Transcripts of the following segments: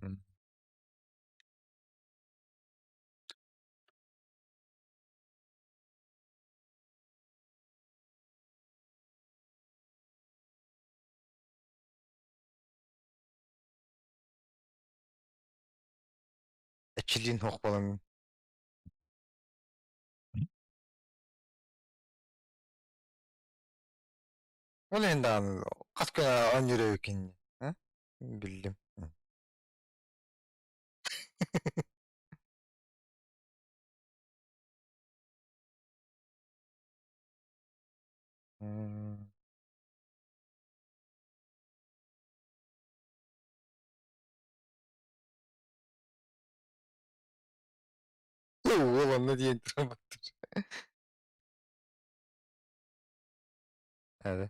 М. Эчилин хуак балам. Ол енді қаска он жүрек екен. А? Білдім. Ол оны дейін тұрмақ. Әді.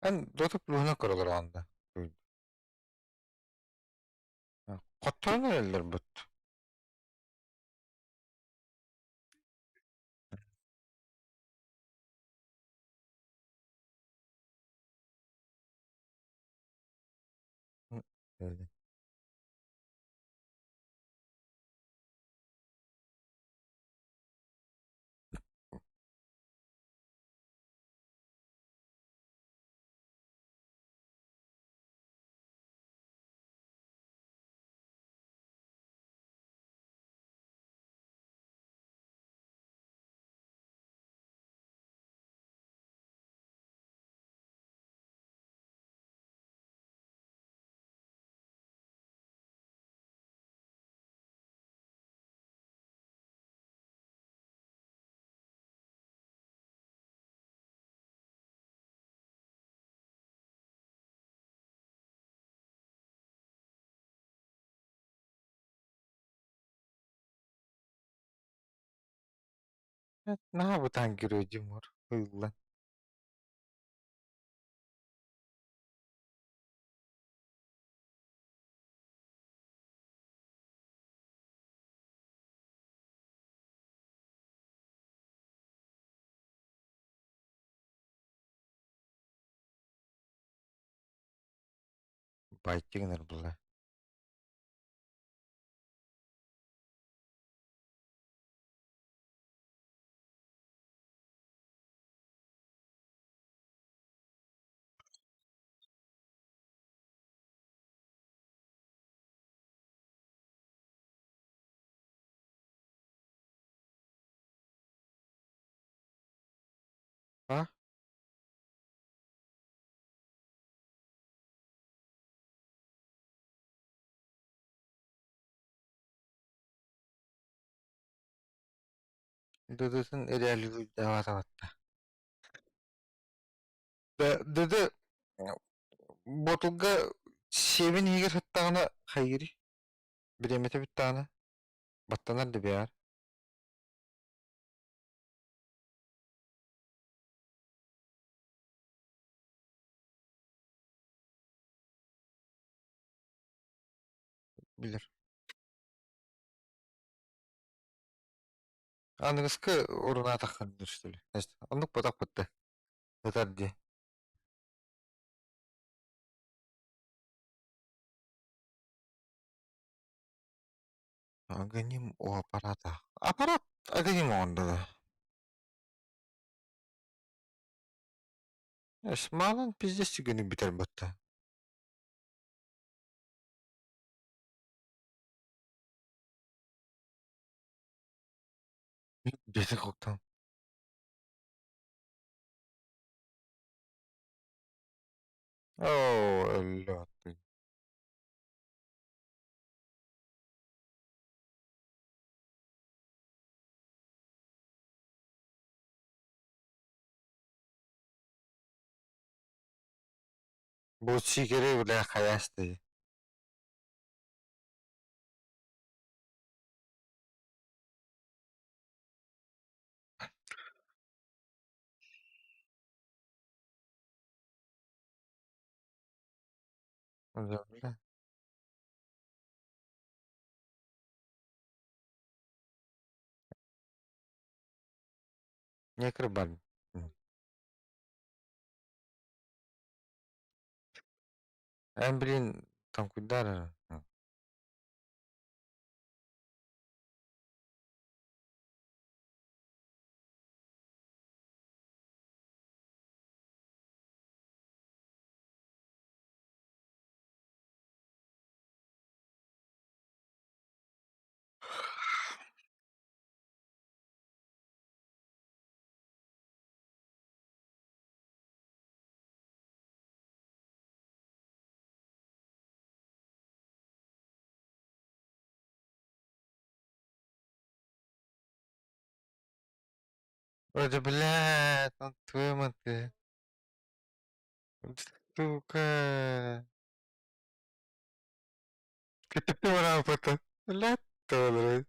Ән дотып луына көрілер анда. Қоттан әлдер бұт. Наға бұтан кірі жумор. Ұйылан. Байтыгыныр бұла. А? Дыдысын әрәлі давата батта. Дыды ботулга севин егер хыттағына хайгири. Биремете биттағына. Баттанар да бияр. Билер. Аныңызкы урына таққан дүрстілі. Ондық ботақ бітті. Өтар де. Аганим о аппарата. Аппарат аганим онда да. Малын пиздес түгені бітер бітті. Беті қоқтан. О, өлі атты. Бұл сикері біле қаясты. Некер бар. М. Эн билин там куйдар. Öyle bile tanıtmadı. Сука. Кетипти бара потом. Блядь, тоже.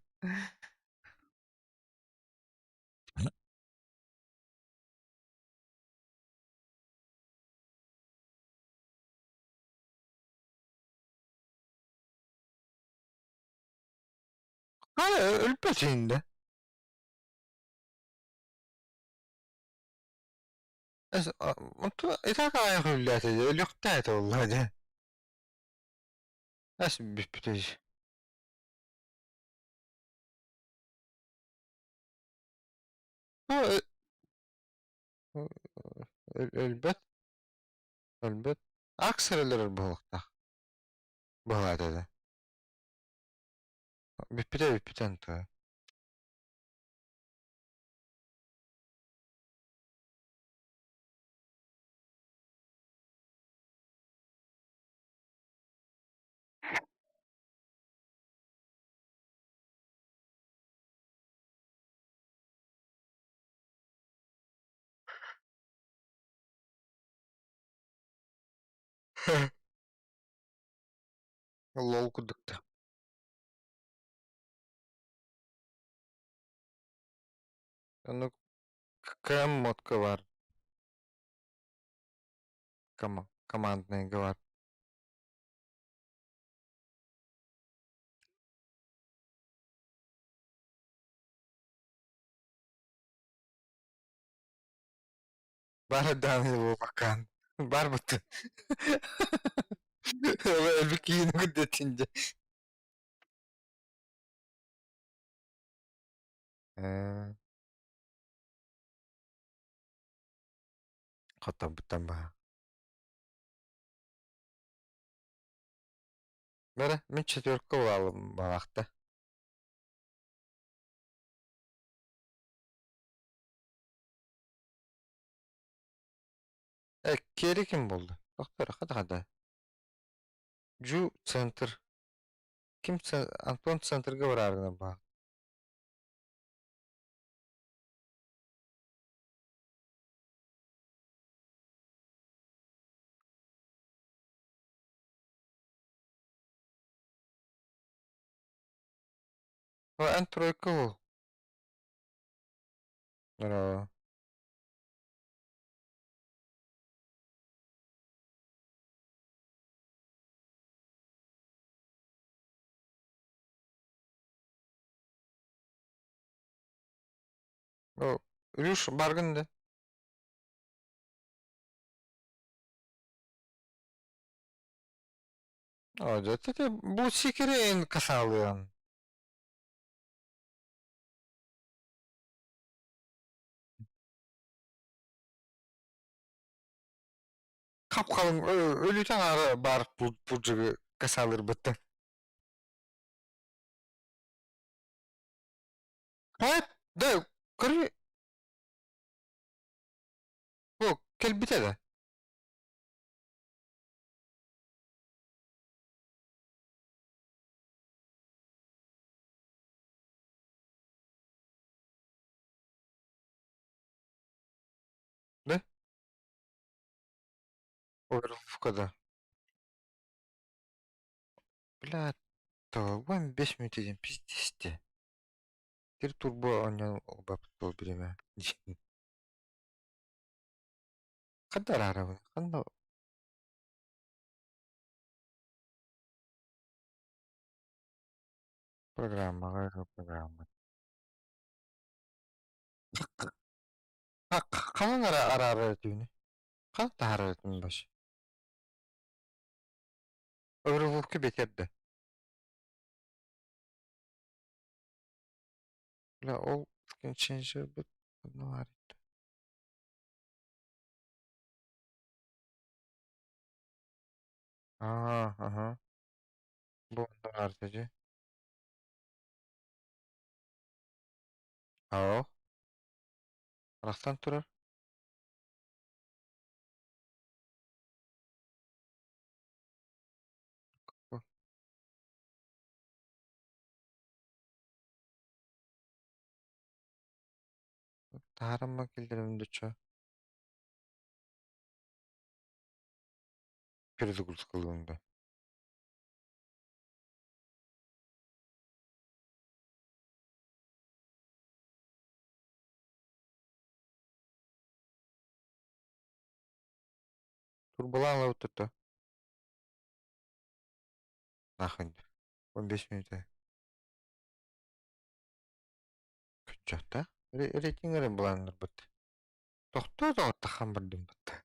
Ölpesin de. بس انتو اذا كان ياخذ لا تجي لقطات والله ده. بس بتجي. هو البت البت اكثر اللي البهوكتا بهذا ده. بتبتدي انت. والله وكدكتا. انه كم موت كبار. كمان اثنين كبار. بار الدامي ابو مكان. بار بت. البكين قد تنجح. خطب بالتنبه. بره من четверка al балакта. Keri kim buldu? Doktor hadi. Ju Center. Kim Anton Center'ga vararına bak. O en troika o. No. O Rus bargındı. O dedi bu sikiri en kasalıyorsun. Kapkalın ölüten ara barıp burcugu kasalır bıttı. Evet de kırı o kelbite de. Ne? O bu kadar. Bля, то вон 5 минут идем, пиздец ты. Теперь турбо он оба по время. Kadar araba. Kanda программа, программа. Kanan ara düğünü. Kan da hararetin başı. Öbürü vurku beterdi. La o skin changer but ne var? Aha. Bu da artıcı. Aa, rastan turar. Bu taharamma kildirimde çö. Pürüzü kurs kılığında. Turbulanla oturdu. Nahın. 15 minute. Küçükte. Reytinglerin bulanır bıt. Doktor da orta hamburdım bıt.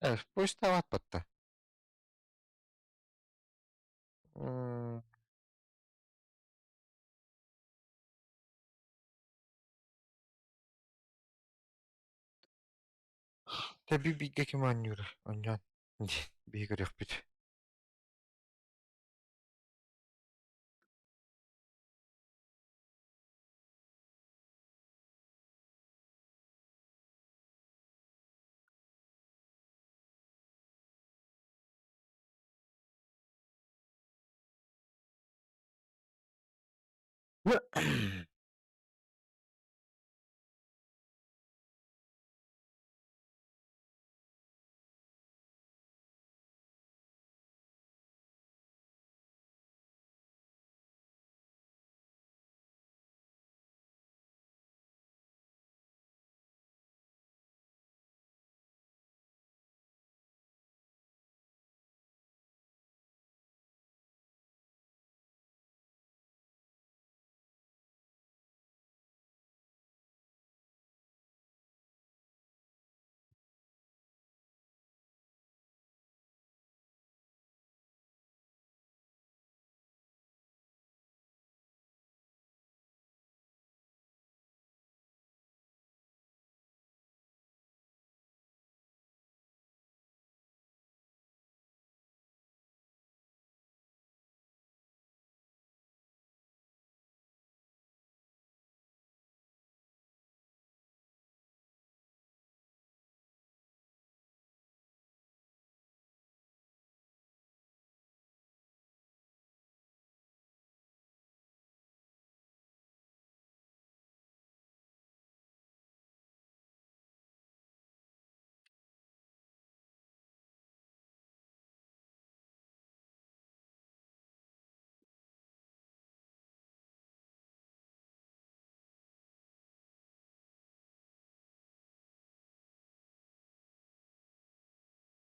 Evet, bu işte var bıttı. Hmm. Tabii bir gekim anlıyor. Ondan. Bir garip bit.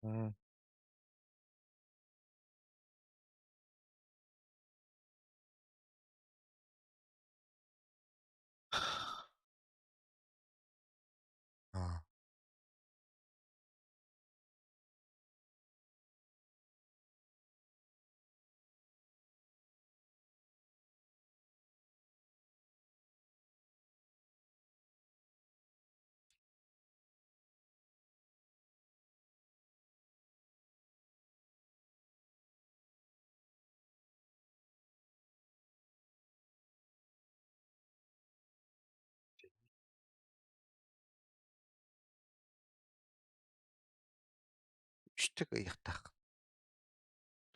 Hmm. Ha. Üçte kıyıktak.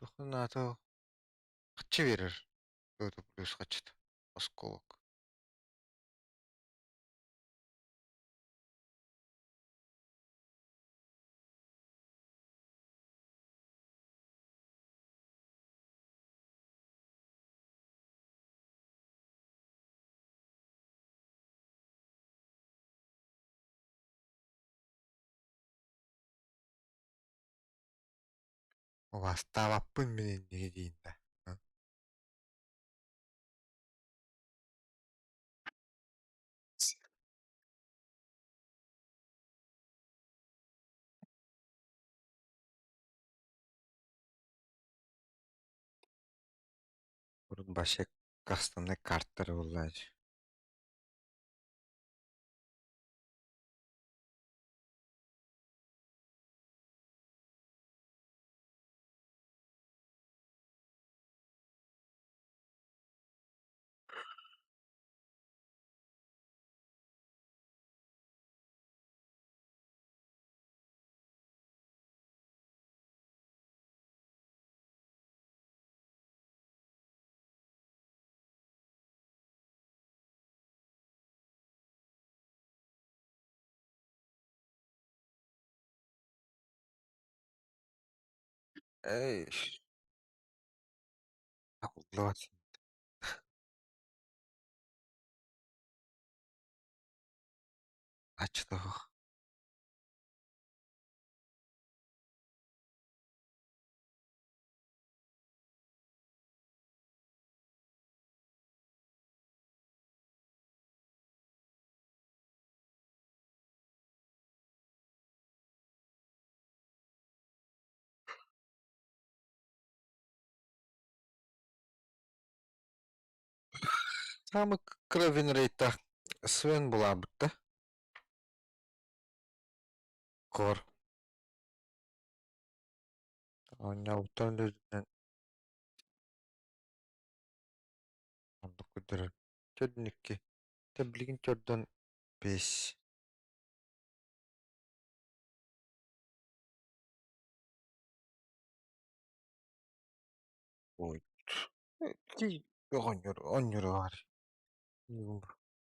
Dokun atı kaçı verir. Böyle plus kaçtı. Oskolog. Ваставаппын менен неге дейін да. Бурун башек кастаны карттары буллач. Эй, акыллыбат. Ачтыгы. Самый кровен рейта Свен булабыт да. Кор. Оня утан дөдүнен ондук күдөрөр. Төрдүн икки. Таблигин төрдөн 5. Ой. Ки оньор бар.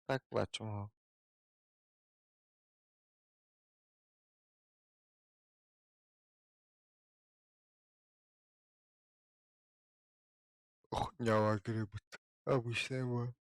Так бачым. Нява гребут. Обычная его.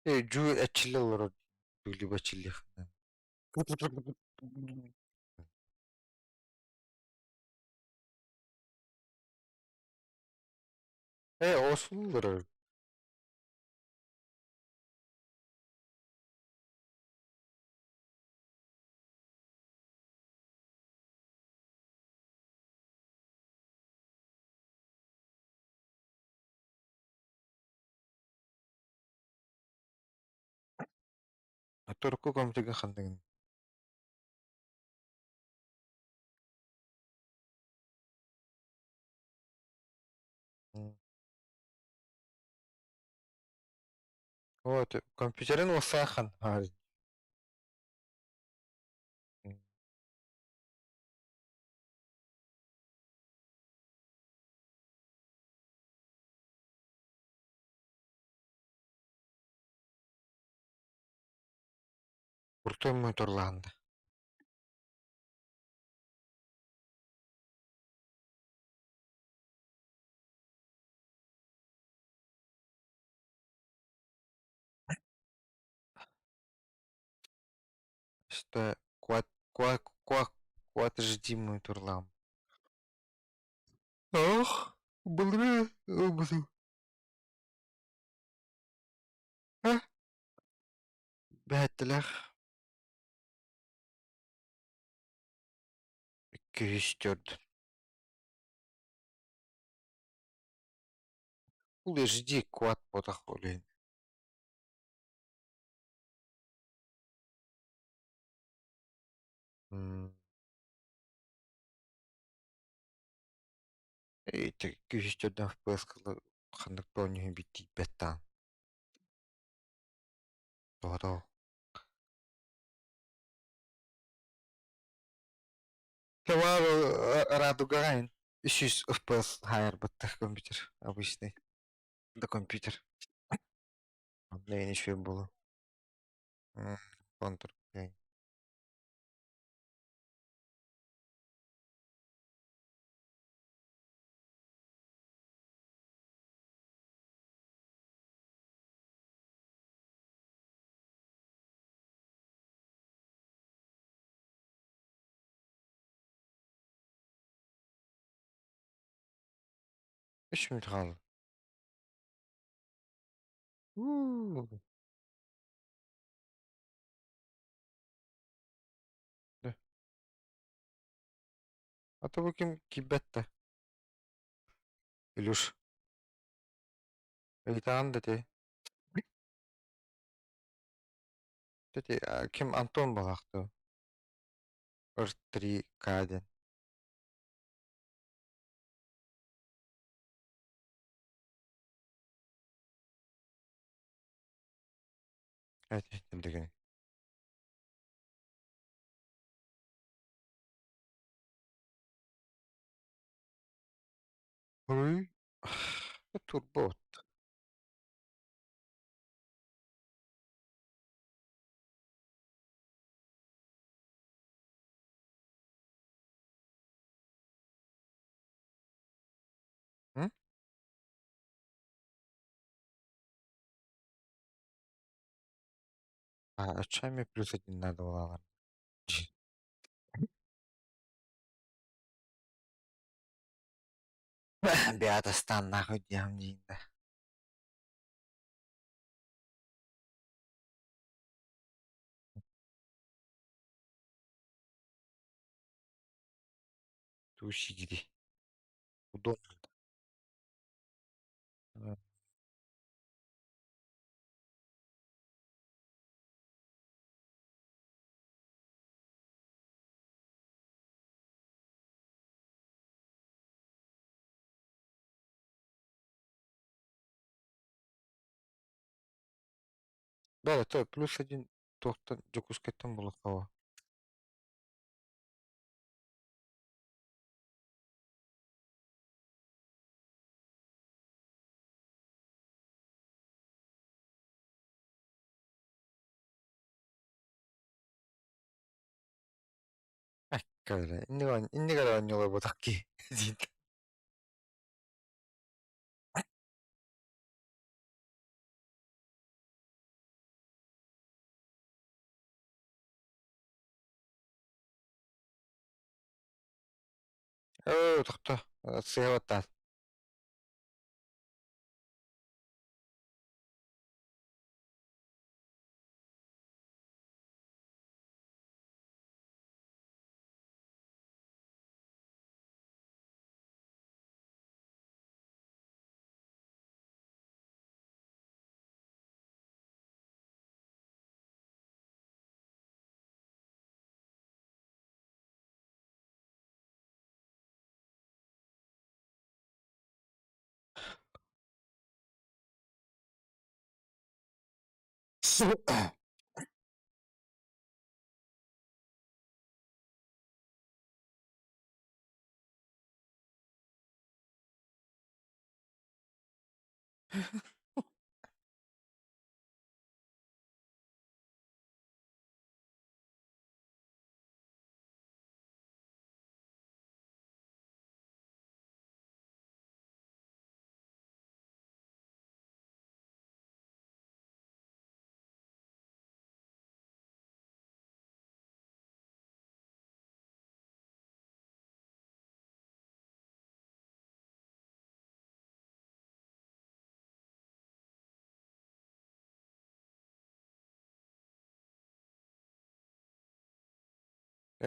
Жу эчиле олор. Дули бачиле. Осулдыр. Турку комтеге хандыгын. Вот, компьютерин осахан. Уртон моторланды. Что куат жди моторлам. Ох, былры обзу. А? Бәттеләх. Күстөрд. Ул жди куат потах олен. Эйте күстөрдөн FPS кылы хандык тооню битти беттан. Тодо. Кевар радугаин. 300 FPS higher баттах компьютер обычный. Да компьютер. Да я ничего было. Контур. 3 minut kaldı. Uuu. De. Ata bakayım kibette. Илюш. Eйтан dedi. Dedi kim Антон балақты. Ыр 3 каден. Evet, деген. Ой. Турбо. Hı? Отчаями плюс 1 надо было. Beatastan нахуй дiyem deyinde. Tuşi gidi. Udon. Да, то плюс 1 тоқтан жокускеттен болот каба. Кайла. Иннигара онньолой ботакки. Зинт. Тохто. Сыгаваттар.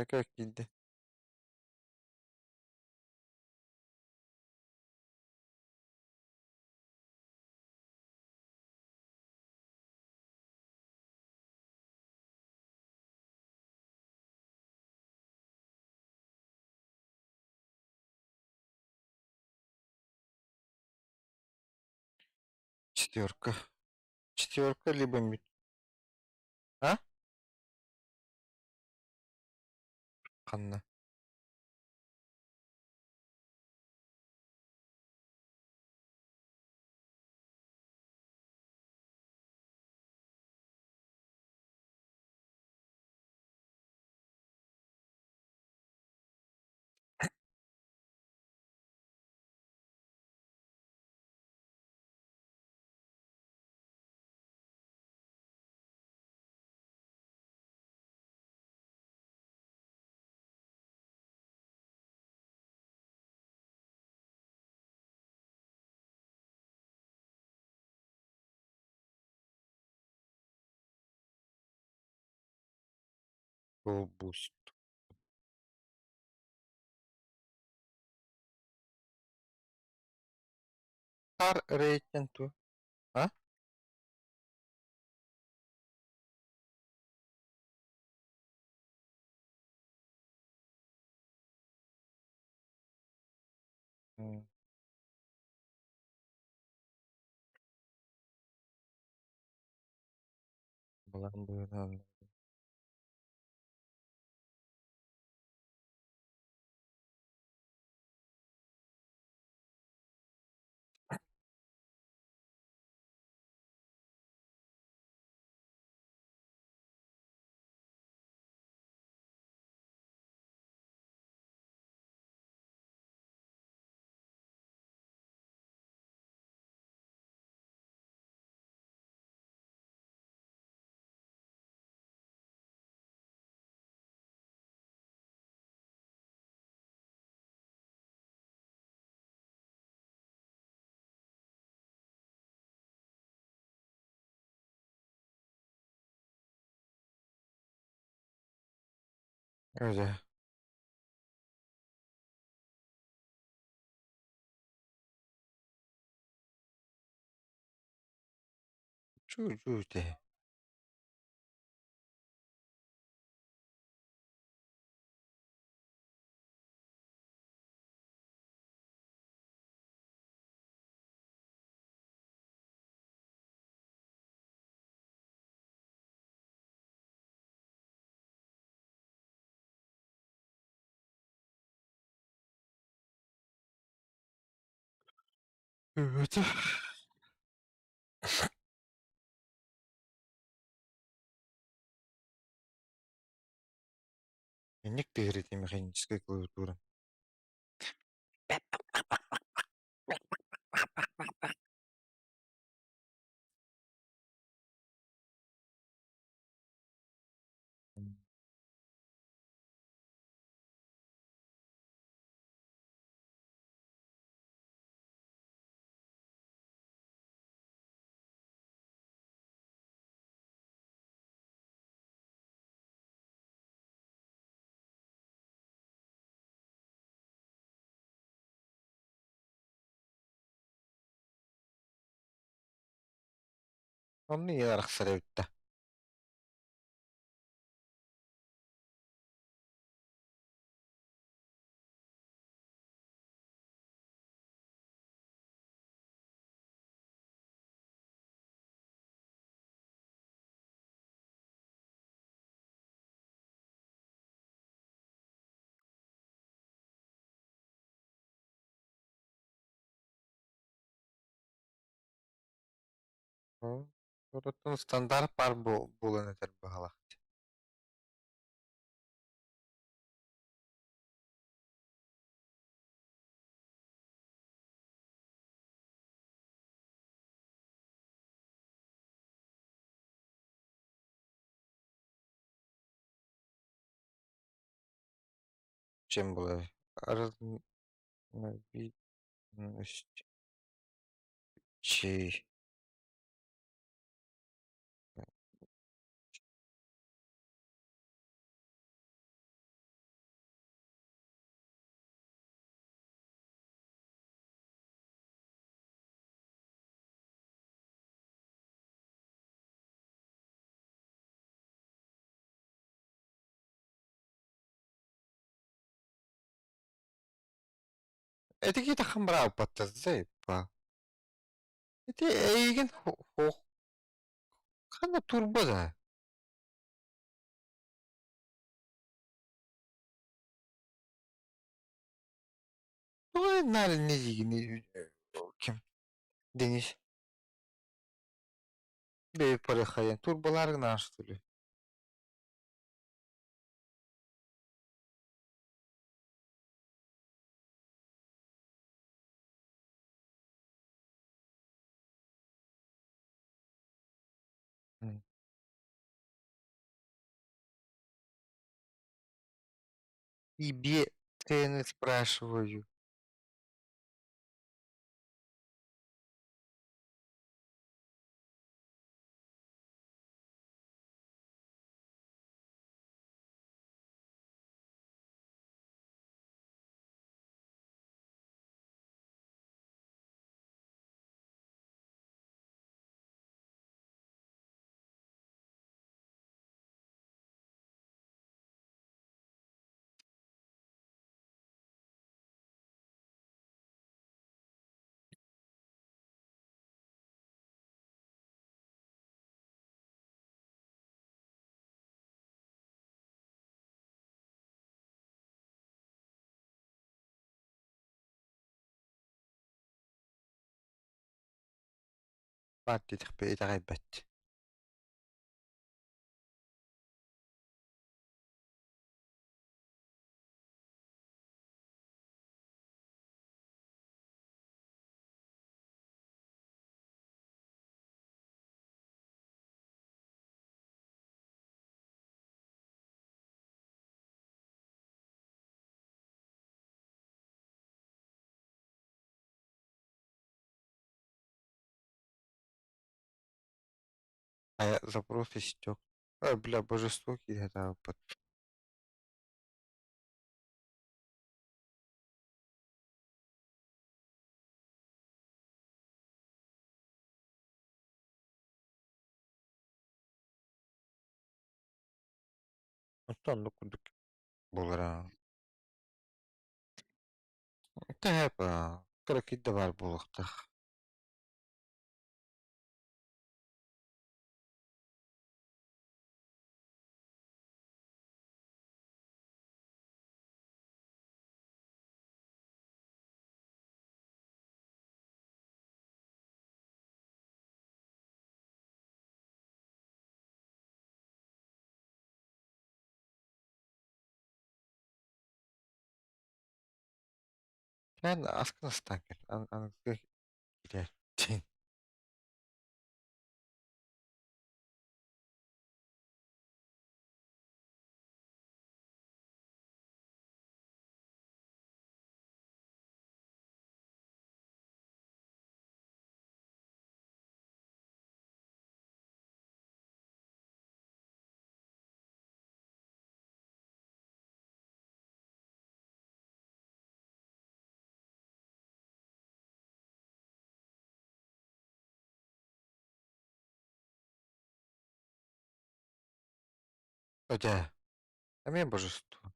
Как гildi. Четверка. Четверка либо А? Ханна. Турбуст. Кар рейтинг. А? М, Булан буйнан. Öyle. Çuğ de. Evet. Никто говорит о механической клавиатуре. Он не ярахсарай битта. Оротун стандарт бар булын этер багалак. Чем было? Разновидность чей? Это какие-то хамбрау подтазай па. Это эйген хо хана турбо да. Ну, нар не зигни. Kim? Deniz. Bey para hayan. Turbolar naştırı. Тебе цены спрашиваю. Maddiydik beyde gaybetti. А запрос истек. Бля, божество кидает, Оттон курдук болар. Тэп, крокидде бар булыктар. Ken askınızdan gel. Anıklı gider. Öde. Hemen bожество.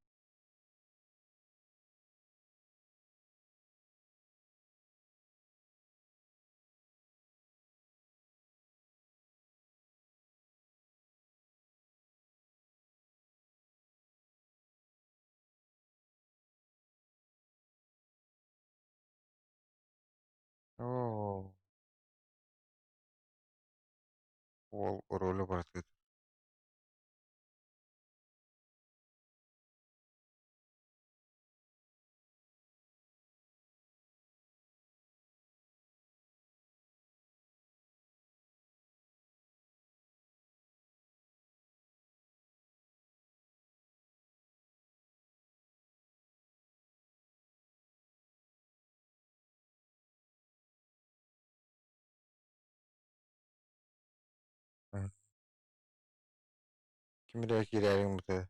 О, ол ролі бар деді. Kimire girerim bu da.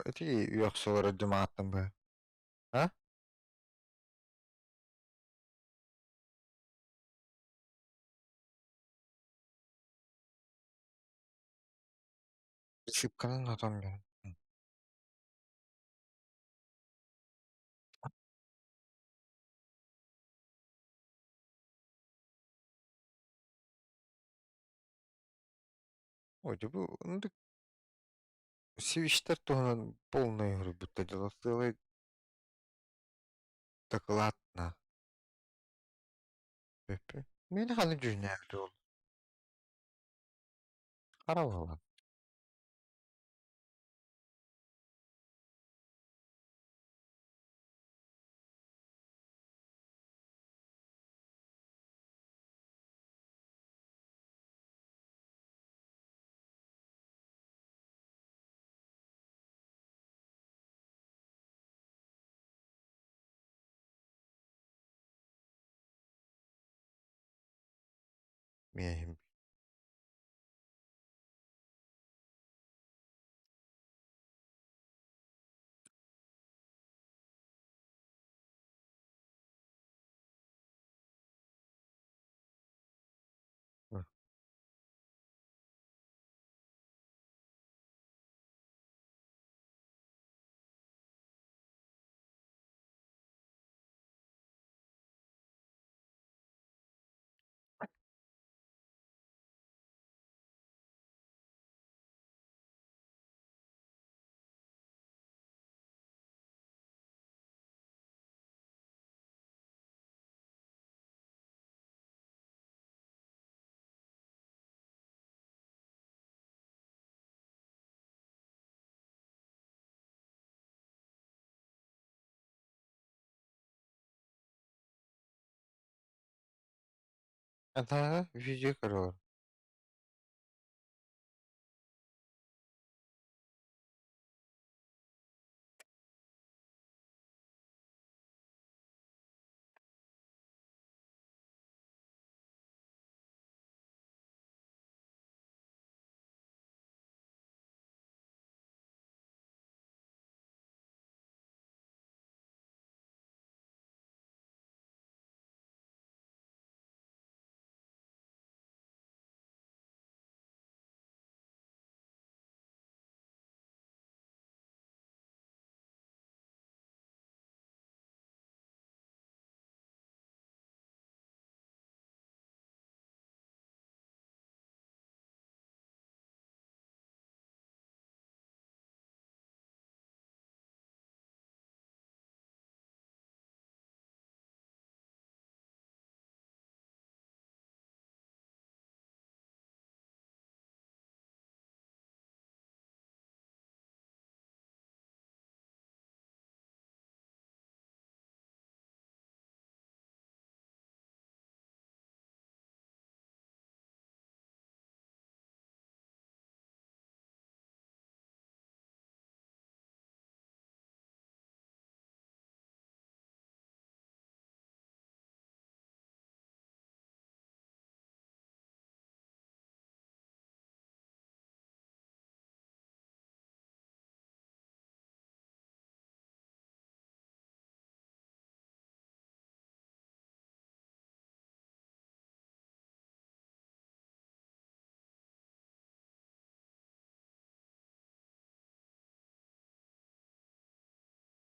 Öteki yoksa var ödümü attım be. Ha? Sipkanın adam ya. Oydu bu. Свищтер то он полную игру будто делал. Целый докладно. Пепе. Мені ханы жүзіне әлі ол. Қарап алам. Мейхим. Ата видео көрөр.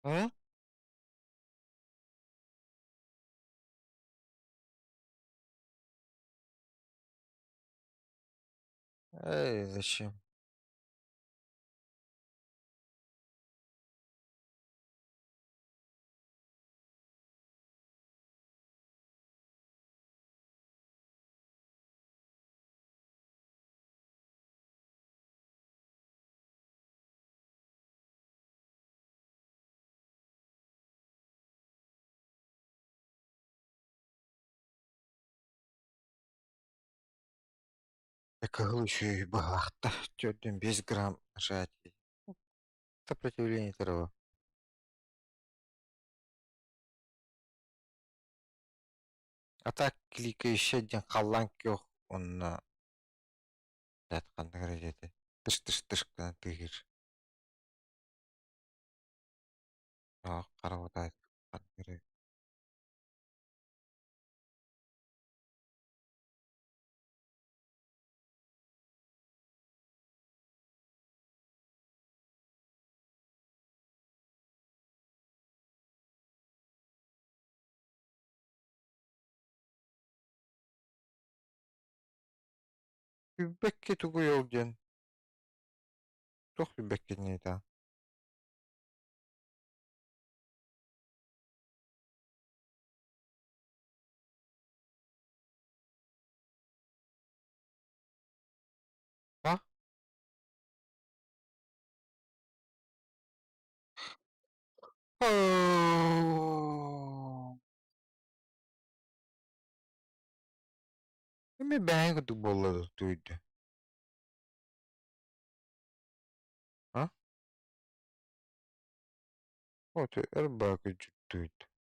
А? Зачем? Каковы еще и бахта. Тётин без грамм нажатий. Сопротивление второго. А так кликающий один халанкёх, он на жатқанды қаражеті. Тыш-тыш-тыш кына тыгыр. Қарап отырайық. Үбәкке тугу йолден. Тох үбәкке не это. А? Эми бәңгы ту боллады туйду. А? Вот эрбакы туйду.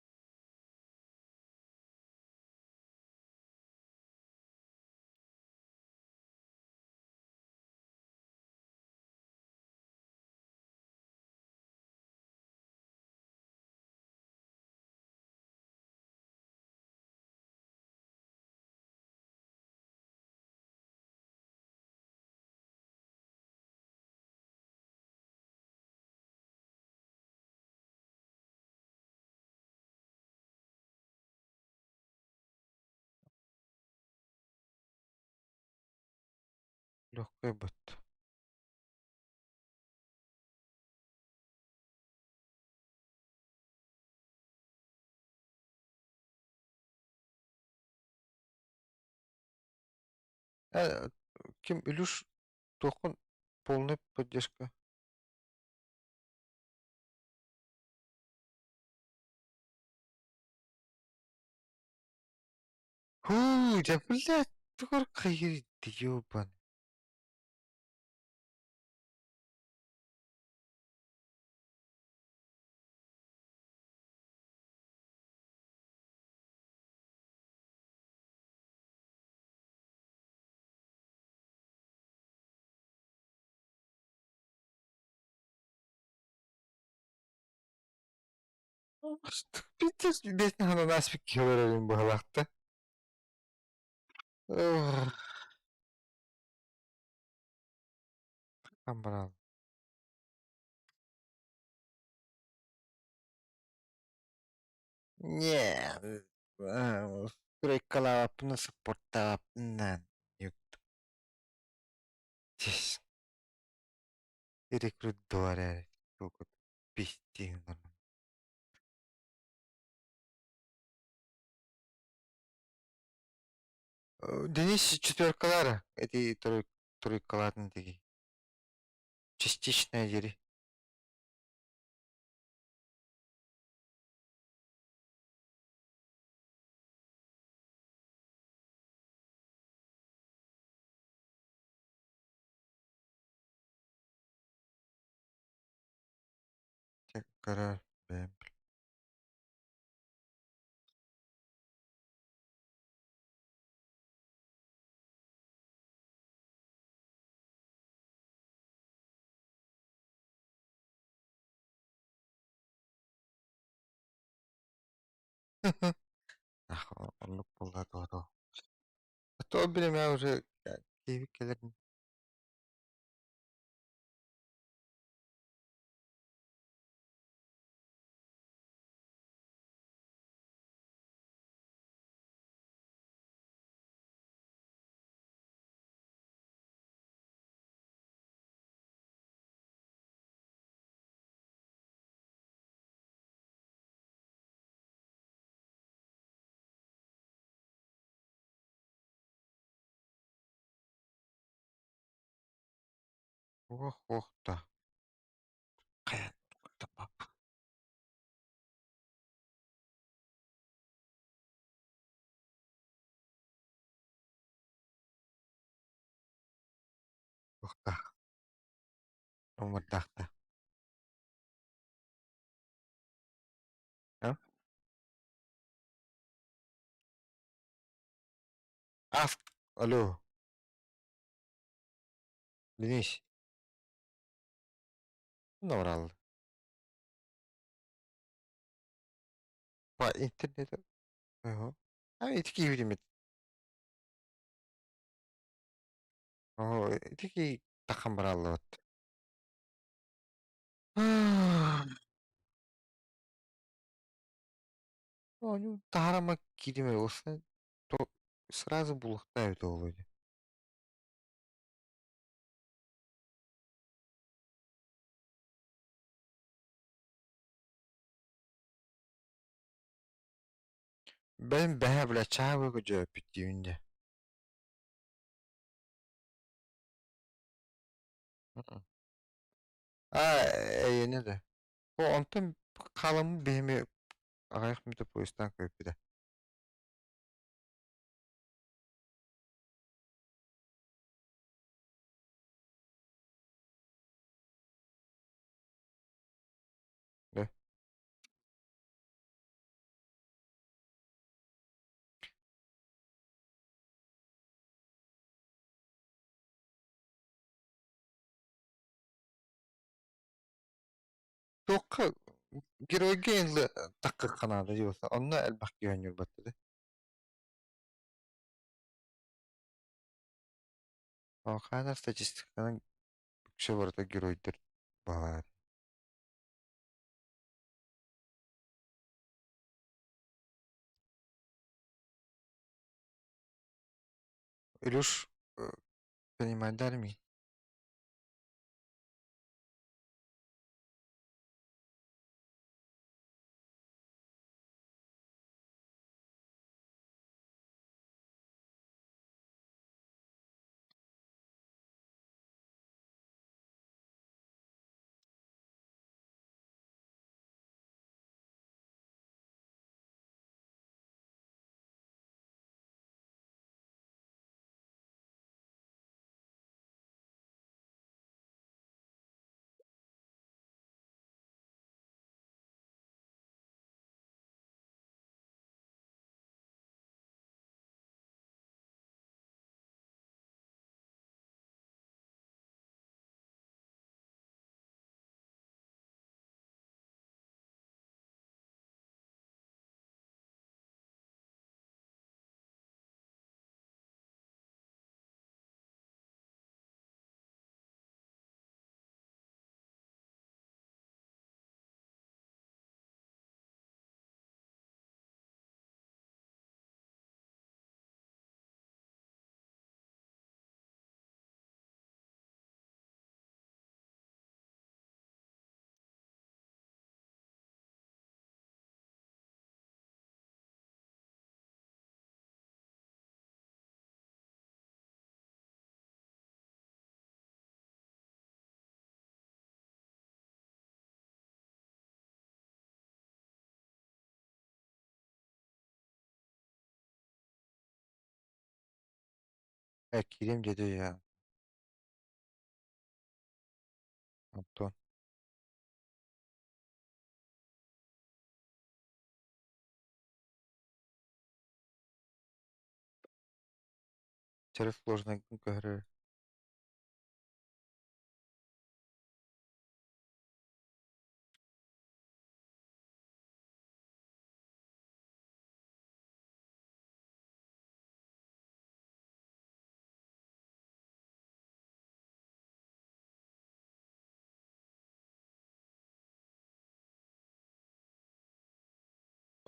Легкая бот. Э, Ким Илюш Тохун полная поддержка. Жабла тугар хаяр ёбан. Питер бесин ананас бик кеберелин баглакта. Камбарал. Не, стройкалапны спорттапнан. Тиш, рекрутдоре. Тугут пистин. Денис четверкалары. Эти тройкаларын теги. Частичная дери. Карар. Бэм. Ах, орлук булла тоодо. То билем я уже кейбик келерин. Ох, ох та. Каян. Ох та. Омурдакта. А? Ав. Алло. Денис. Наврал. По интернету. Ага. А итики видимит. Ого, итики тахан бараллы. Ну, тарама кириме болса, то сразу булыктайбыт болду. Ben бәһә белә чабыгы жөөп биттиğinde. Yeni de. O ondan kalımı behmi ayık mı da polistan koyup bir de. Ne? Yok, geri genli dakika kanadı diyorsa onunla el bak güveniyor battı. O kadar statistikanın şey var da giroydur bağlar. Илюш, понимать ми? Кирим деді я, Антон. Через сложный говорю.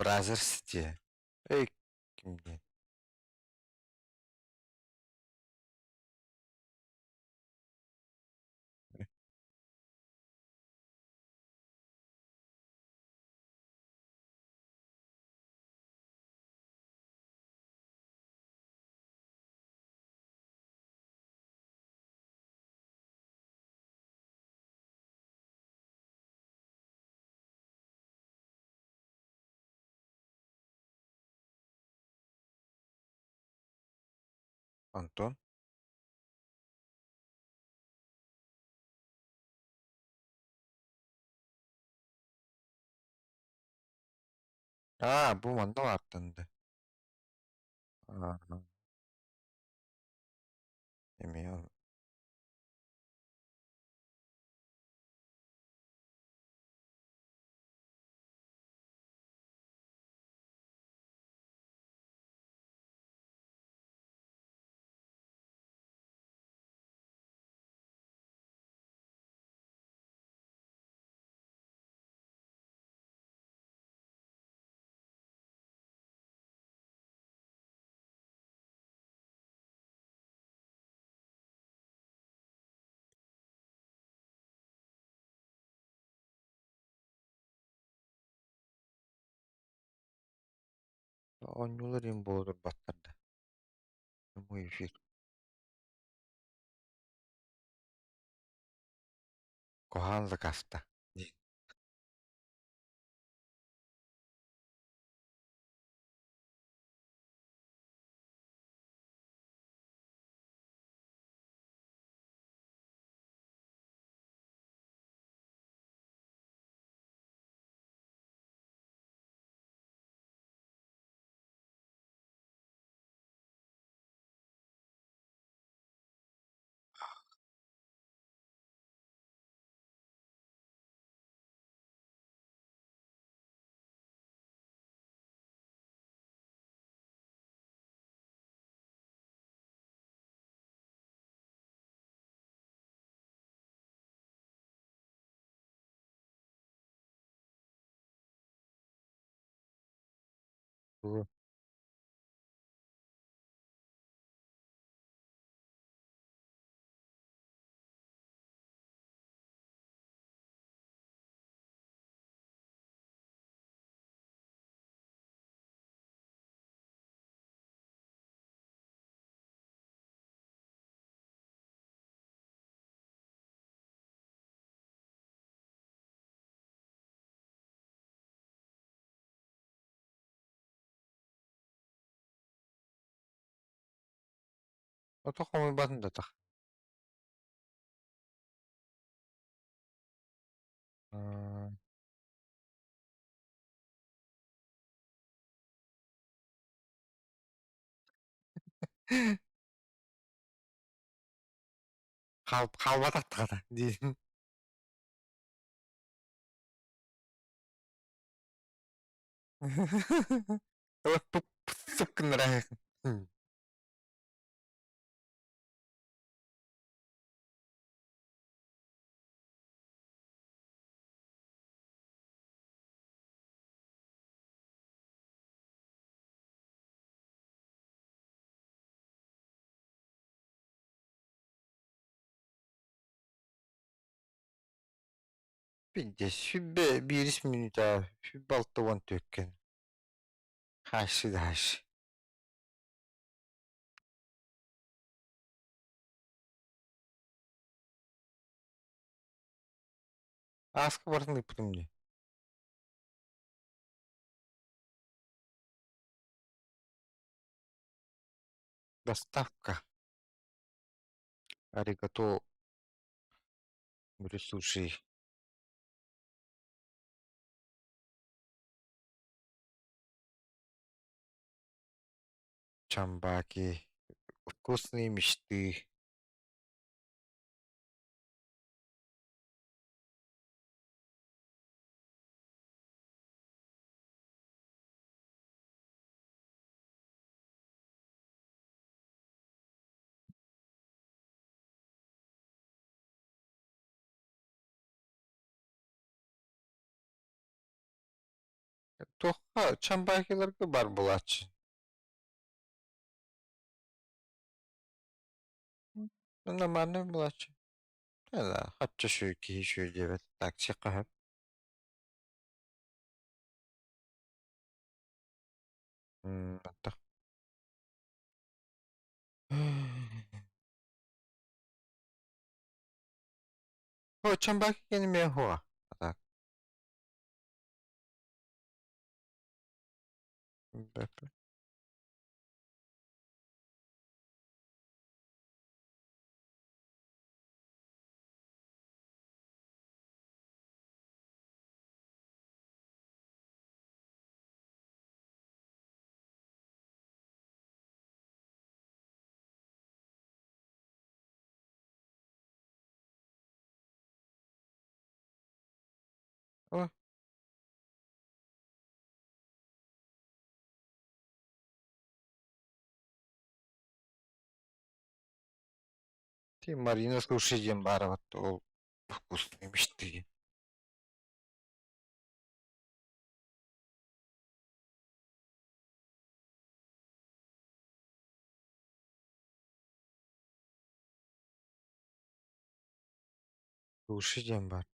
Brothers diye. Kimdi? Антон? Bu manda attındı. Aha, emiyor. Oyuncular boldur battırdı. Bu efir. Kohan zakasta. Bu Ото komi batında tak. Aa, Kalbatak takada. Diyeyim. Bu sıkkınlara. Bir şübbe bir ismini daha. Şübbe altta van tökken. Haşı da haşı. Askı barın iptim diye. Доставка. Аригато бүрі суши. Чамбаки. Вкусные мечты. Тоққа чамбакиларга бар булачы. Нормально булачы. Да, хатча шүйки шүй дебет. Так, чекка. Так. О, чамбаки кені мен хуа. Так. Бепе. О, ти Марина слушай дем бар вот ол вкусные мечты. Слушай дем бар.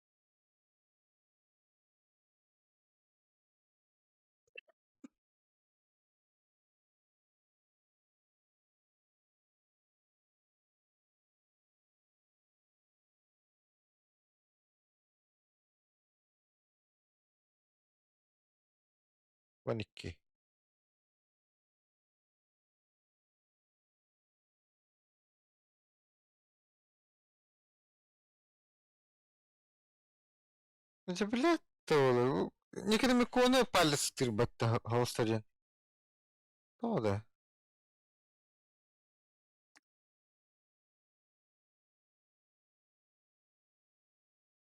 Ваники. Ну, це, блядь, то... Некоторые ми кону палец тирбатта холстарен. То да.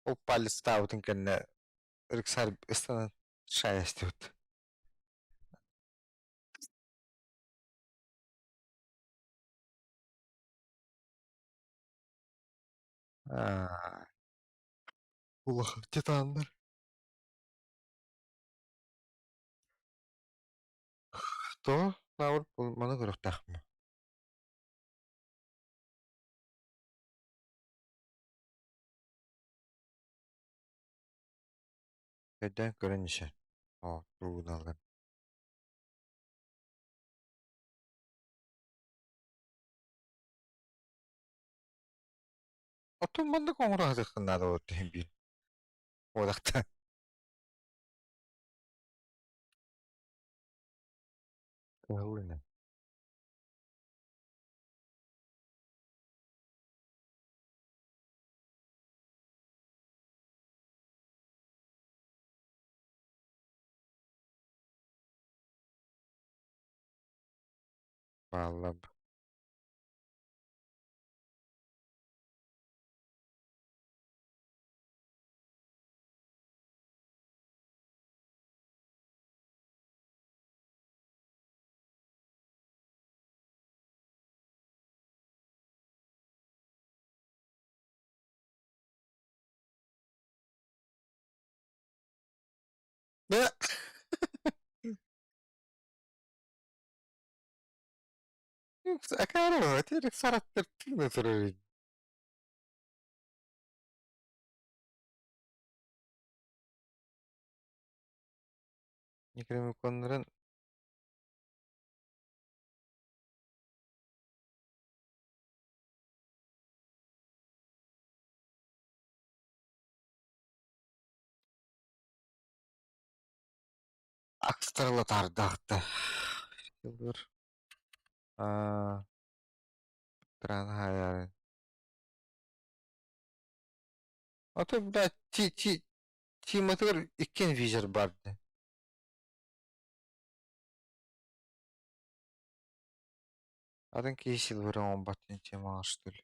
Ол палец таутын кенне рексар истана шаястют. Улах титандар. То лаур мана көрөк тахма. Кайдан көрөнүшө. О, тугун алган. Отун манда коңура хадыкнада вот бир. Одакта. Кауына. Баллап. Да. Акаро, тирик сараттыр тыгны турur. Некреми коннорун акстарлатардакты. Сылдыр. Тран хаяр. Ото, блядь, Тимотор иккен визер барды. Атын кейсил вырам он баттын тема что ли.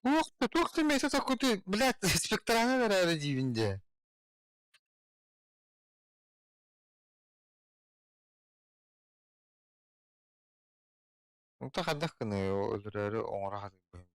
Ух ты, месяц такой ты, блядь, спектрана верады дивинде. Ну, так отдах кыны, өлөрөрү оңора хатып.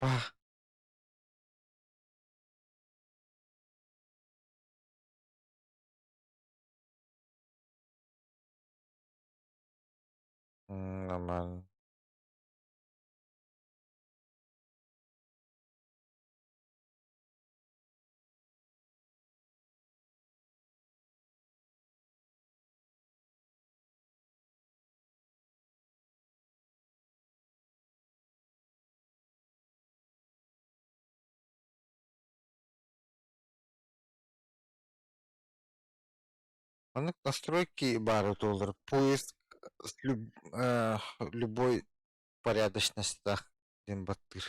Бах, нормально. Анык настройки бары толдыр. Поиск с любой порядочности ден баттыр.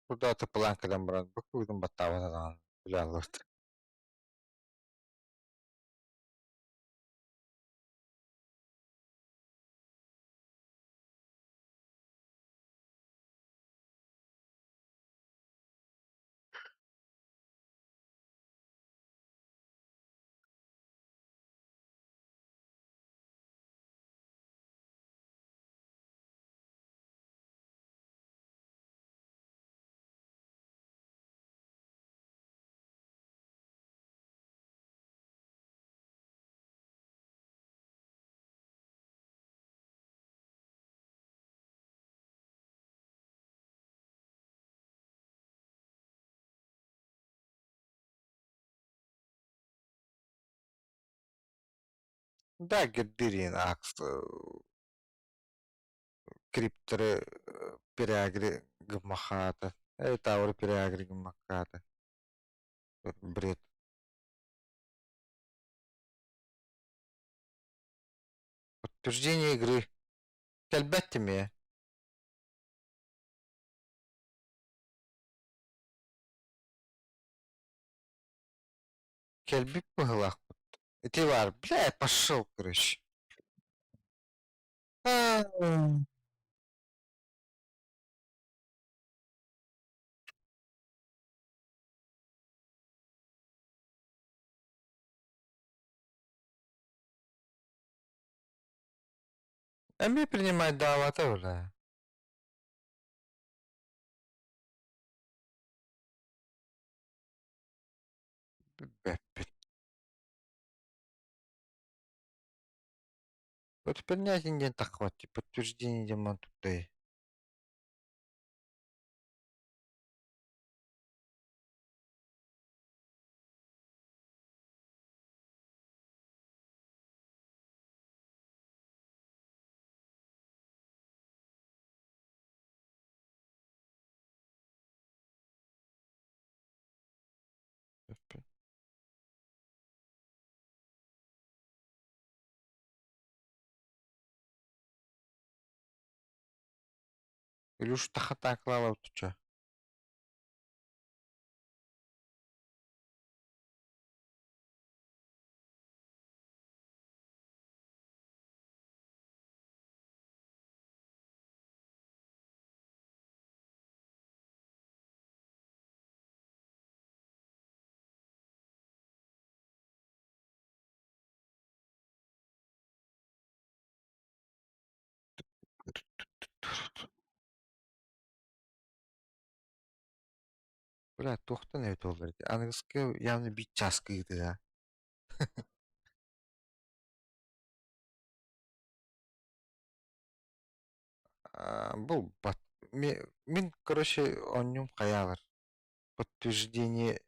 Куда ты планкадан баран? Бакуйдун баттабынан. Билалырт. Да, гердирин акс. Крипторы переагри гмахата. Тауэр переагри гмахата. Бред. Подтверждение игры. Әлбәттә ме? Кәлбип пыгылак. Эти var. Блядь, пошел, короче. Эми принимать давата, бля. Бэппет. Вот принять не так хватит. Подтверждение демон тутей. Илюш тахата клала туча. Бля, тухта не толдыр. Английский явно бит часкıydı ya. Бұл бат. Мен, короче, он нем каялар. Подтверждение.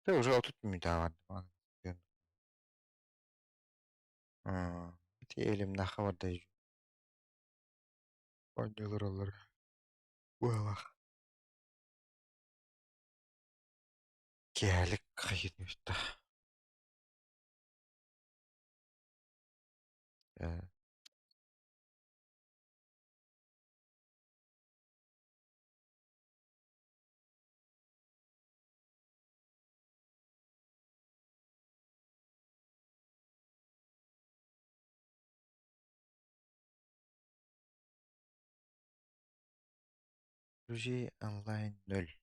Ты уже отут мүдә var. Elimde havada oynuyorlar onları. Valla. Gelik kayıtmıştı. Друзей онлайн 0.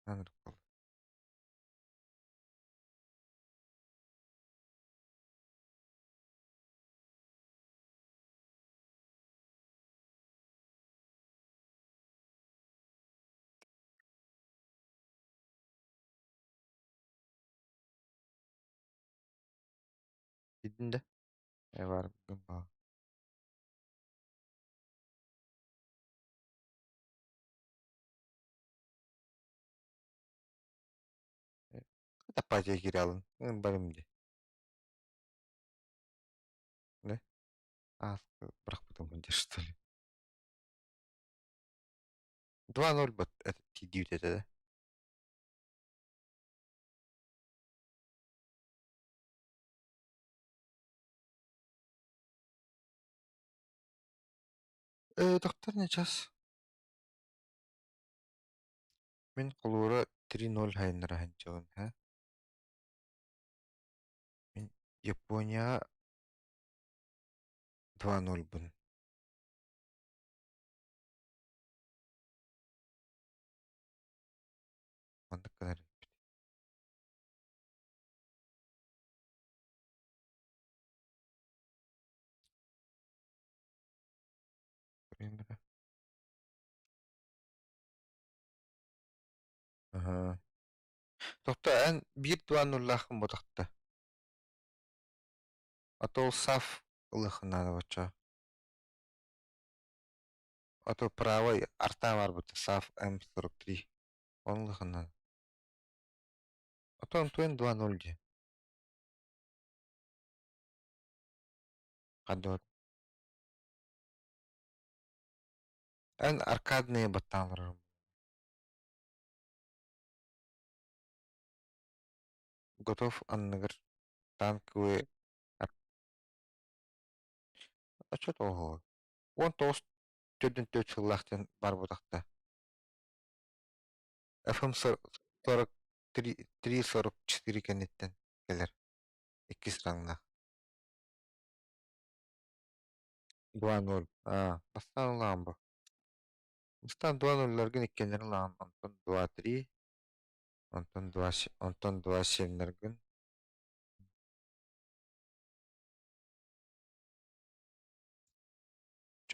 Anladım. Gidin de. Var bugün bana. Kapacıya gir alın. Benim de. А, бірақ потом где что ли. 2-0 вот это TD это, да? Доктор не час. Мен қолуыра 3-0 хайыннара ханчығын, ха? Мен Япония 2-0 бун. Манда кадар. Примерно. Ага. Доктор, ән 1-2-0 лахын бодақта. Атол саф ылықынады бача. Ато правой арта бар бұты саф М43. Он ылықынады. Ато Антуэн 2-0 де. Қадуат. Ән аркадные баттанлар. Готов анныгыр танковые. А что того? Он тост төдөн төт сыллахтан бар бодақта. FM 43 344 кенеттен келер. 2 сыраңна. 2-0. А, бастан улаан бу. Бастан 2-0 иккенлерин улаан. Онтон 2-3. Онтон 2-7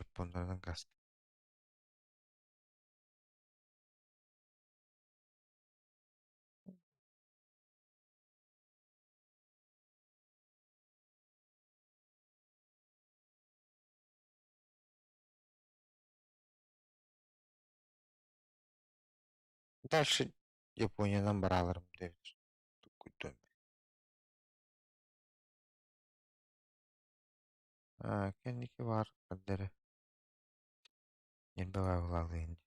Жапондордон каст. Дальше Япониянан бараларым деп. Күттөн. А, кенники бар. Каддері. Ен бавай булалы енді.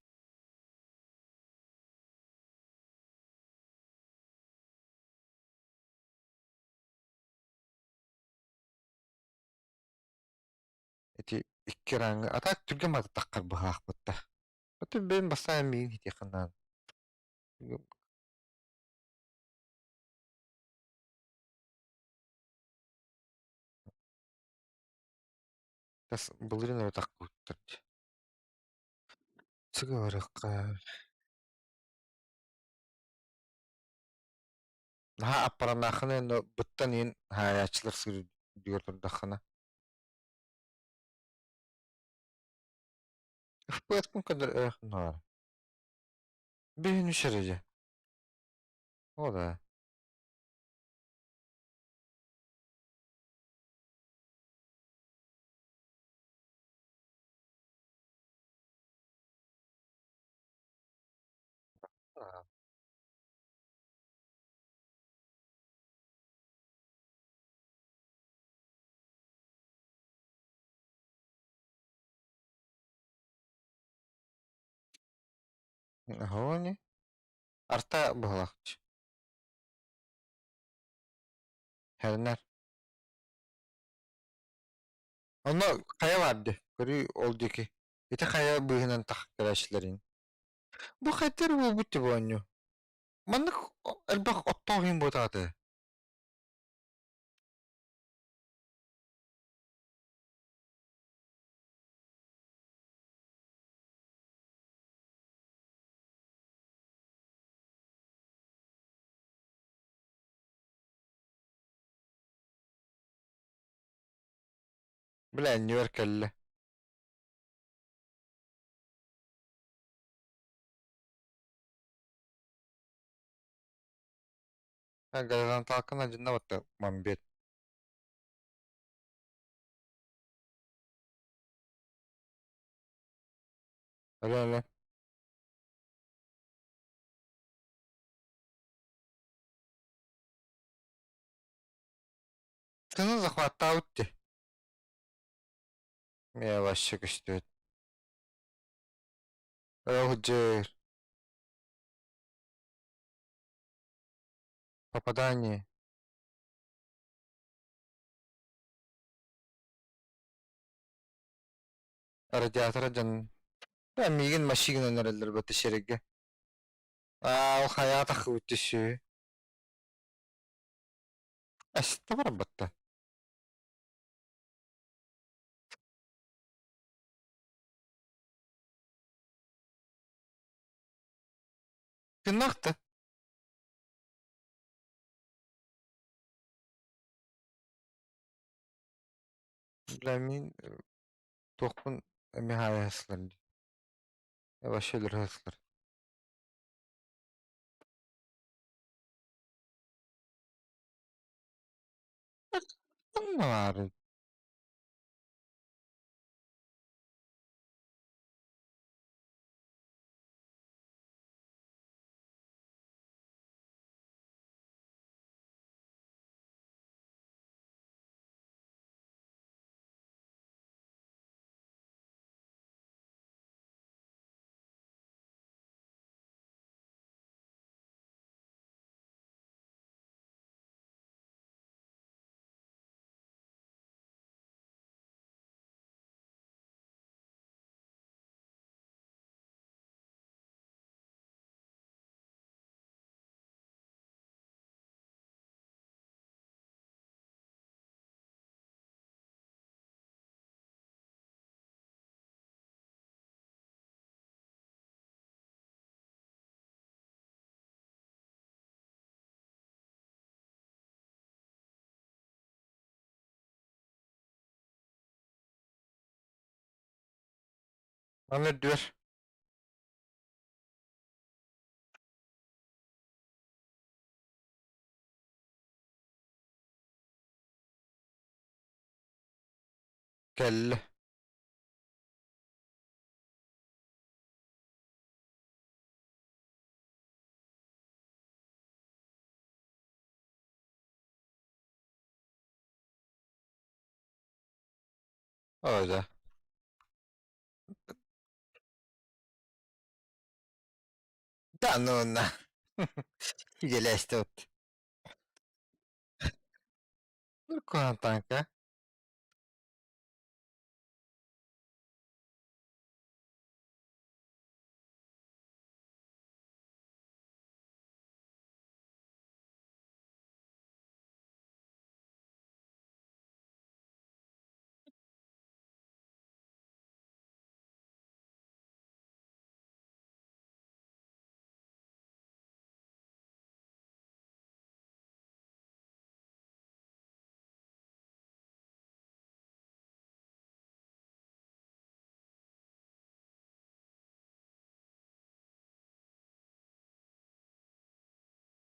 Эти икки раңы. Атак түрген баты таққар бұғақ бұтта. Өті бен басайын мейін хит яқыннан. Тас бұлырын өтақ көттірді. Цыгы барыққа. Наха аппаранахын енді бұттан ең хаячылар сыры дүйірдірдіқына. FPS кім кадар әқін var. Бейін үшіреді. О да. Гони. Арта бұғылақчы. Хәрінер. Оны қая барды. Көрі ол декі. Еті қая бұғынан тақ кәрәшілерін. Бұл қайтер бұл бұтты бұл аню. Маннык әлбақ оттағын бұтады. Білән нөөр кәлі. Газан талқына жында батты мамбет. Әлі. Сыны захватта өтті. Yavaşça işte. Oh cır. Попадание. Радиатора жан. Да, миген машина нерелер бөтө шереге. Ал хаята хыттышы. Аста бар батта. Кынакта. Ламин тохпун эмихая хаслар. Yavaş ölür haslар. Ne var? Ahmet diyor. Kelle. Öyle. Da no na. Geleşti ot. Bir konu tanka.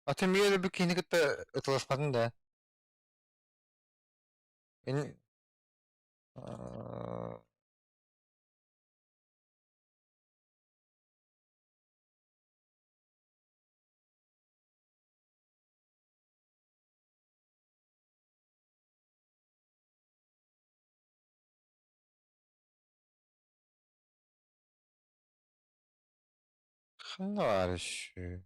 Atım bir yere bir kini gitti ıtılaşmadın da. En... Ne var şu?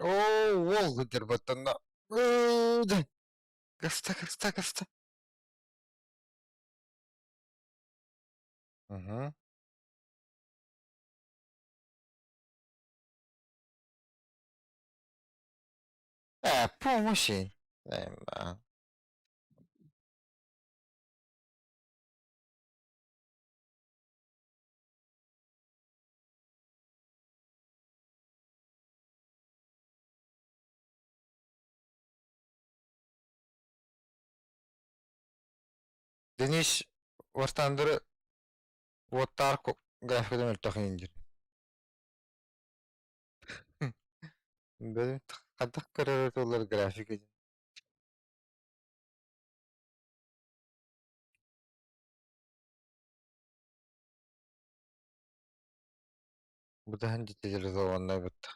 Oo, wol gıdır batında. Da. Gasta gasta gasta. Hı hı. Помощи. Да. Денис вартандыры ваттар графикадан өлтөк индир. Benim kadak kararı olur grafik için. Bu da hangi tecrübe zamanlar bitti.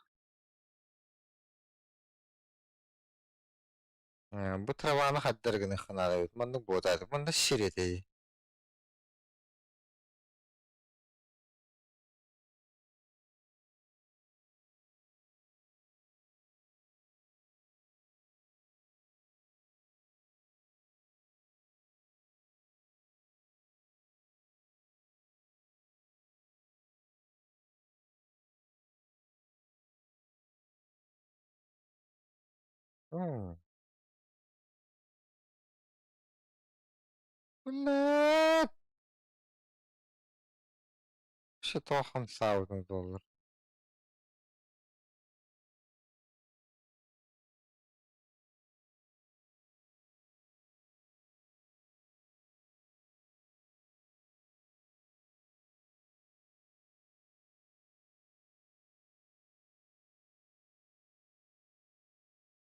Bu tavanı haddar gını xınara bit. Manda bu da. Manda şireti. Hmm. Ulan. Şu to $5,000.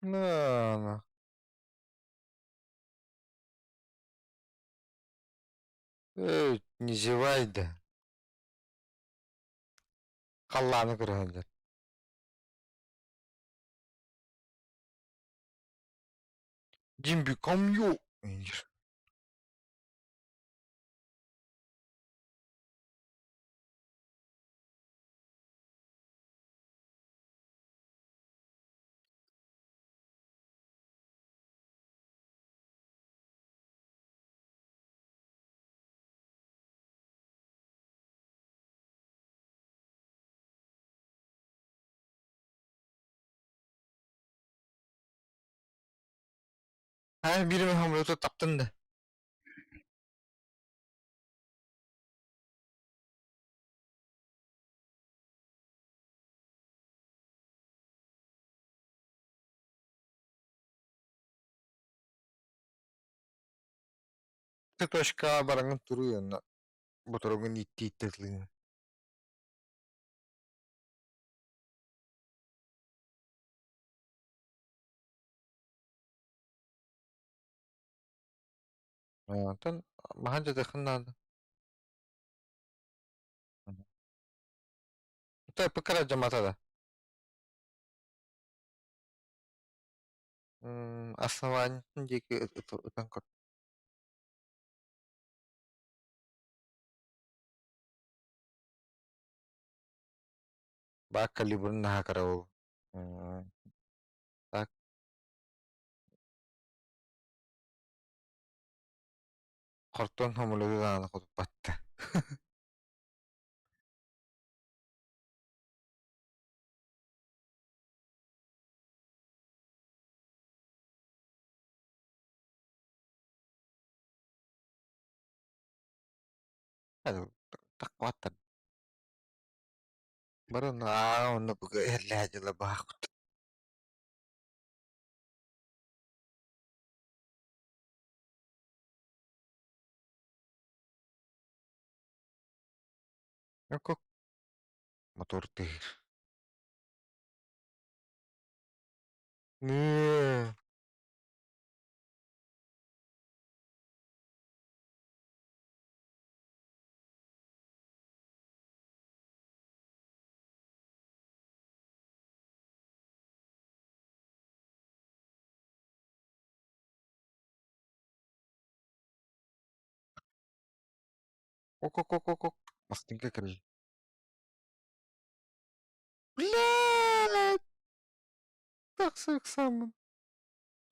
No. Не зевай да. Қалланы көргендер. Jimby камью. Her birimi hamlete taptın da. Tetuşka barangın duruyor. Bu tarafın itti itti. Tan mahanca dakınlardı. Ito pagkara mata da. Основание дики это как baka libur na hakaraw. Tak karton hamulu da na ko patta. Ano tak kwatan. Baru na ano buga lahat la bakot. Ako motor tir. Ne. Kok. Mas tinggal kali. Let. Так сыксамын.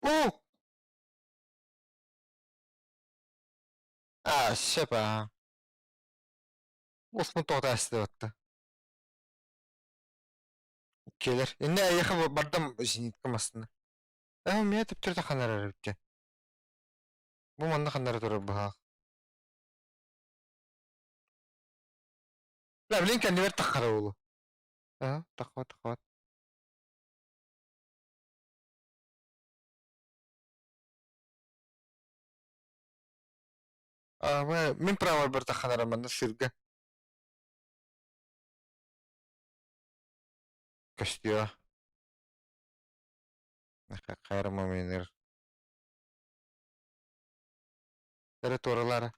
О! Шепа. Осмон тоғда әсті отты. Келер. Инне аяқы бардым зениткам астына. Мен тіптірді қанар әріпте. Бұл маңда қанар тұрыр бұға. Ла, білін кәнді бер таққара олу. Таққат. Мен правар бір таққанар аманда сырға. Көстіға. Қайрыма менер. Әрі торылары.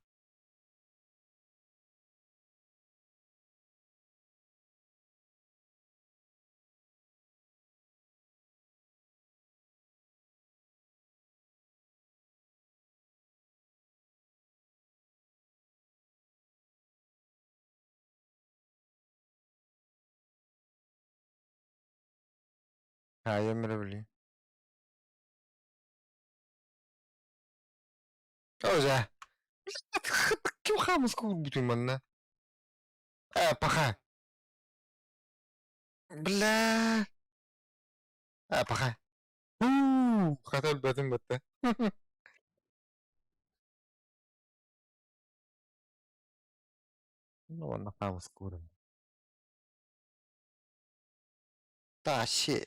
Емірі білейін. Өзі. Кім қамыз көңіл бүтін манна? Пақа. Бля. Пақа. Қатар бәтім бәтті. Оны қамыз көрім. Та, ше.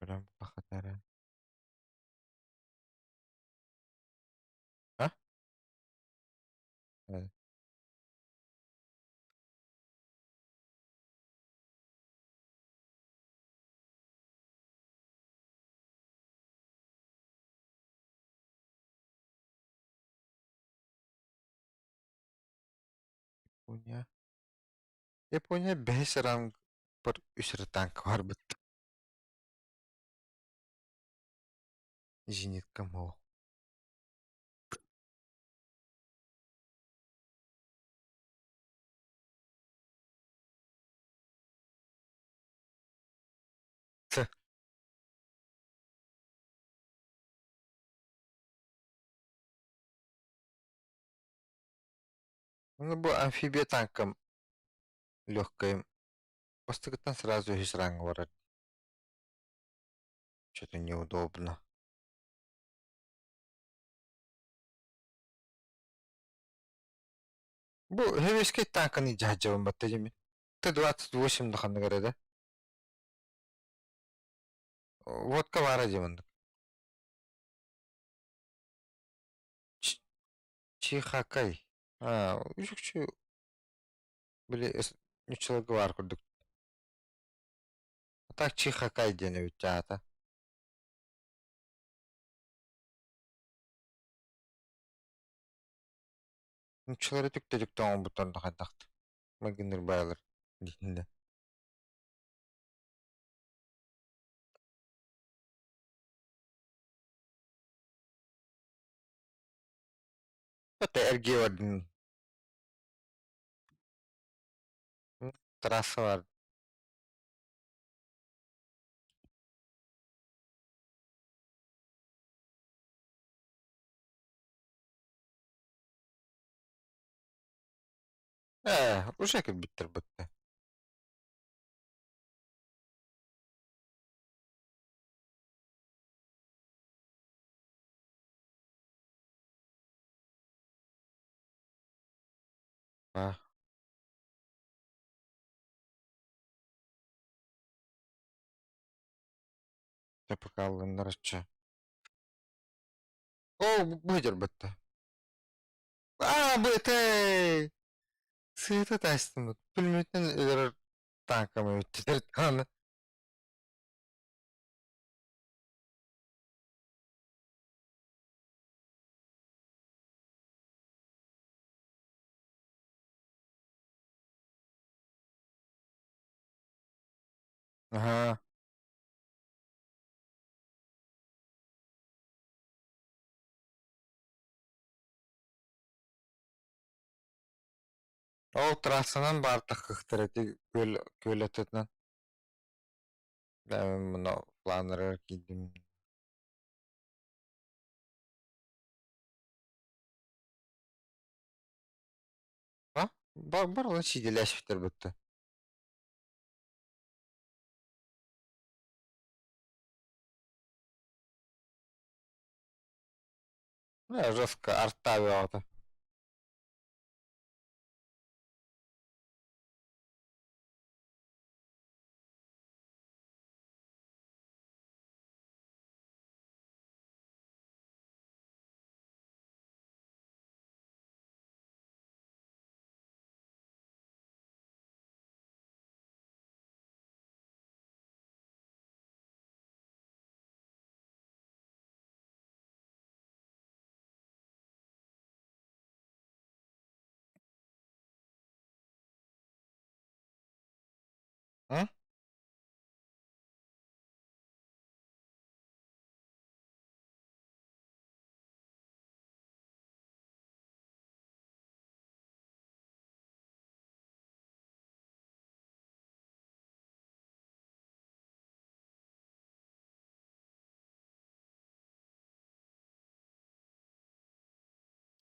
Прям пахатары. А? Япония. Япония 5 ранг бір үсір танк бар бітті. Зениткам ол. Ну, бұл амфибия танком легкая. Постыгытан сразу из ранга ворот. Что-то неудобно. Бұл хевешке танканы жаджабын батты жеме. Т-28 дұқанды көреді. Водка бара жемінді. Чихакай. Үшікші біле нүчілігі бар күрдік. Так Чихакай дені өтті ата. Нүчілері түкті оң бұттарында қайдақты. Магинер байлар дейінде. Это эрге вардын. Трасса var. Bu şekil bitir bitti. Ha, yapıkalınlar açı. Bu bitir bitti. Bu ete. Sıyıta taştım. Pülmütten öder tanka mı bitti tanı. Aha. O trassanan bardak kıhtırdı göl öteden. Ben bunu planlara gittim. Ha? Bar olan şidileşmiştir bitti. Ne rızkı arttı abi orada. Hı?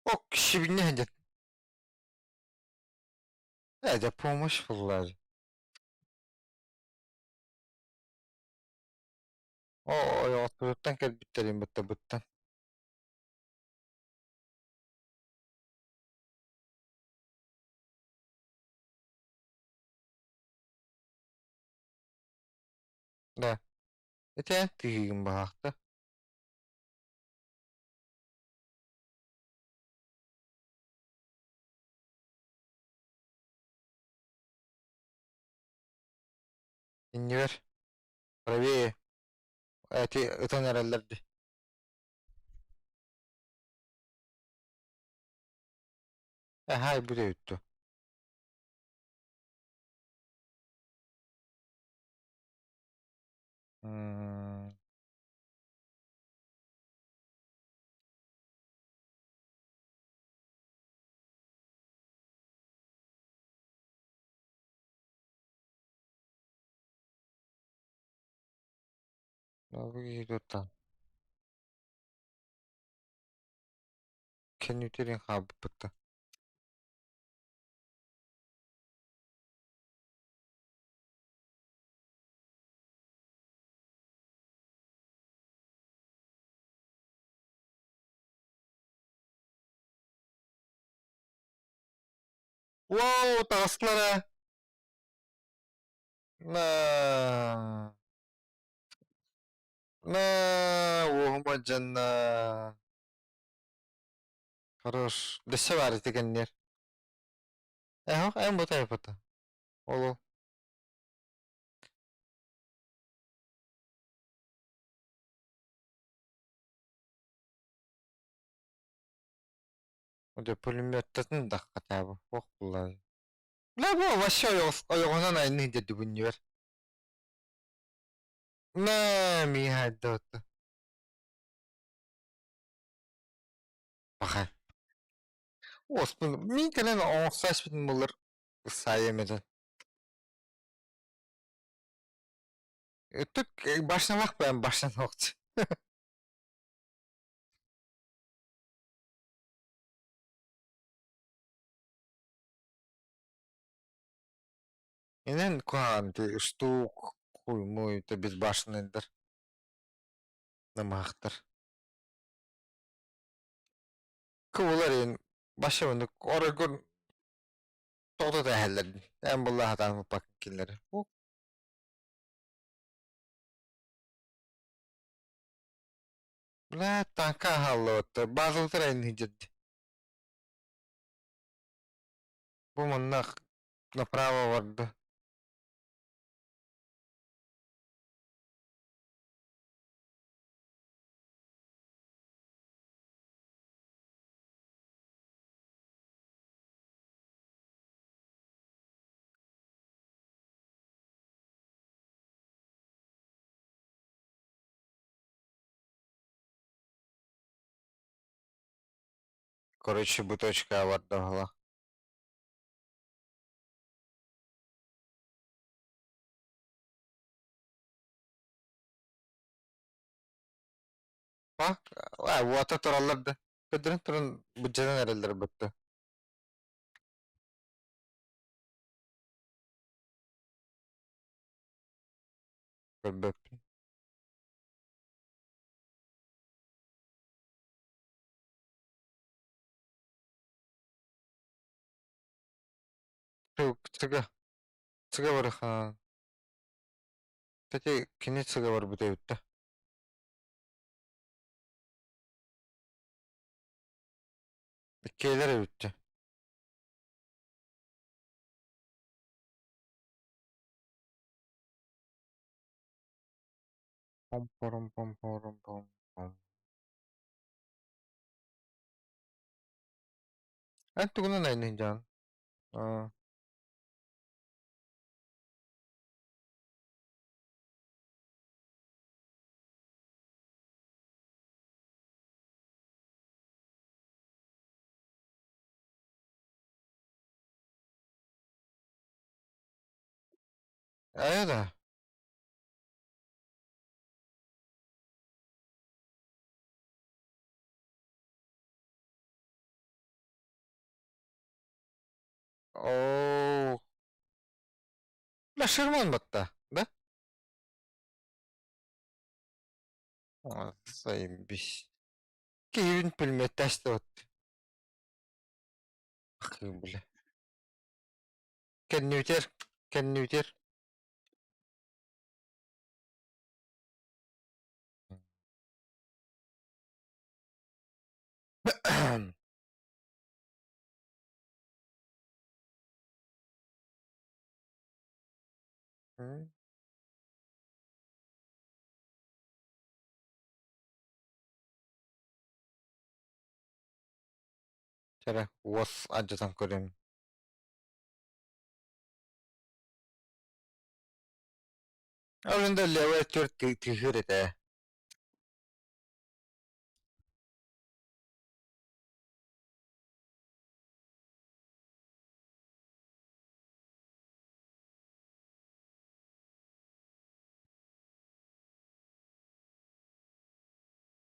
O kişi bir ne dedi? Ne de pomos bunlar. O yolculuktan gel bitirin bitti. Ne? Eten tigin baktı. İnci ver. Tabii. Eti ıtan herhallerdi. Hay bu da yuttu. Hmm. Bu iyi tutan. Kendi yutirin ha bitti. Wow, taslara. Na. Na. Вохма жанна. Хорош. Дэше var tekenler. Hok en bu tayfata. Olu. O da pulimyottasın da katabı. Hok bular. La bu başa yok. Oyuğundan aynı dedi bunu ver. Na mi hadda. Bakar. Osman mi kalen oğsaş bitin bulur. Sayemeden. Tık başlamak ben başlamak. Inen kuanti stuk kuy muy te biz başlandır. Namahtır. Kıvılar en başlamanı Oregon todo da halledin. En bulla hatan bakın killeri. La tanka hallotta. Bazı tren hicid. Bu mannak направо vardı. Короче, буточка авардагала. Bak, wata turallarda. Kıdırın turun bıccadan herhalde bıttı. Böp. Çıga. Çıga var ha. Tati kini çıga var bu devette. İkkiler evitti. Pom porom pom porom pom pom. Antu kuna na ini jan. Ayo da. Oo. La Sherman batta. Da? Sayın bir. Kevin pilmet taştı ot. Bakayım bile. Ken Newter. Ken Newter. Cara was aja tangkurin. Avlunda level 4 tihir ete.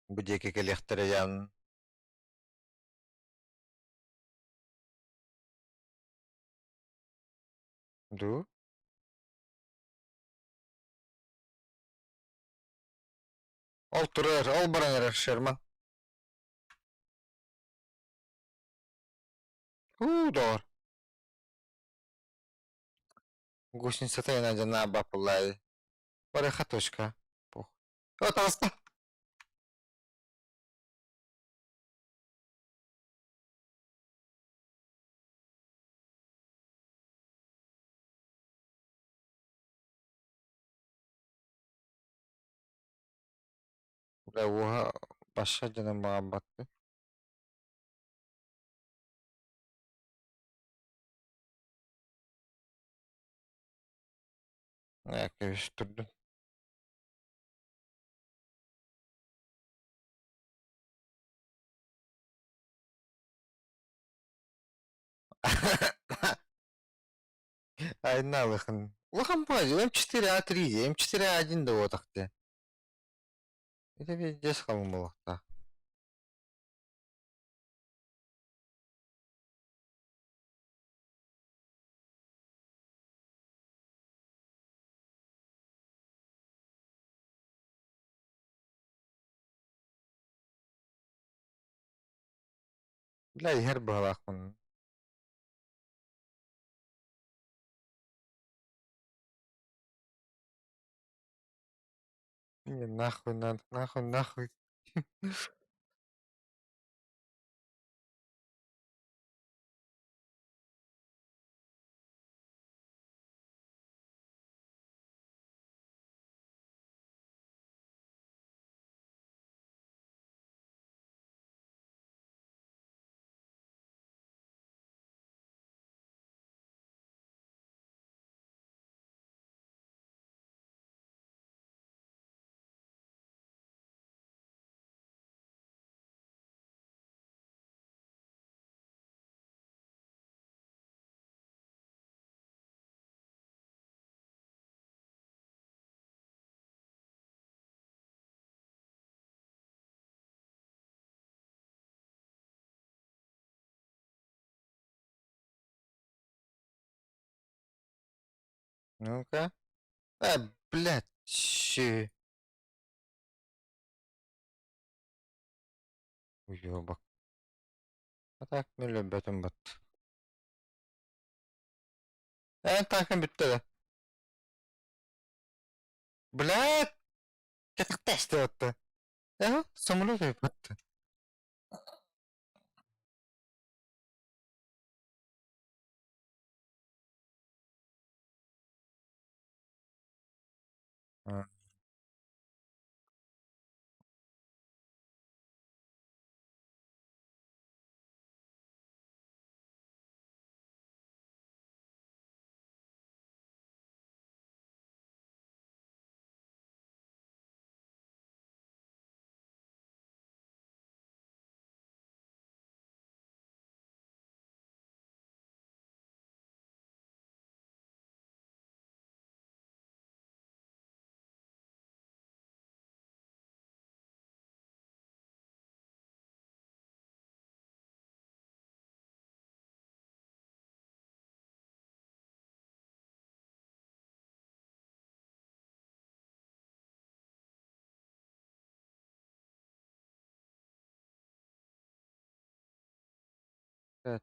Bu jeki kelihtere. Du. Al turar, al barangar Sherman. Doğru. Гусеница тайна на бапулай. Парехаточка. Пох. Вот оста. Бля, уха başka canım muhabbeti. Ne karıştırdım. Ай на лыхан. Лыхан позже. М4А3, М4А1 да вот так ты. Это пиздец халмылыхта. Бля, хер балахун. Не, нахуй надо, нахуй, нахуй. Ну-ка. Блядь, щи. Уёбок. А так не любят он бот. Так и битти. Блядь, как тесте отты. Самолет yapıttı. Ha, evet.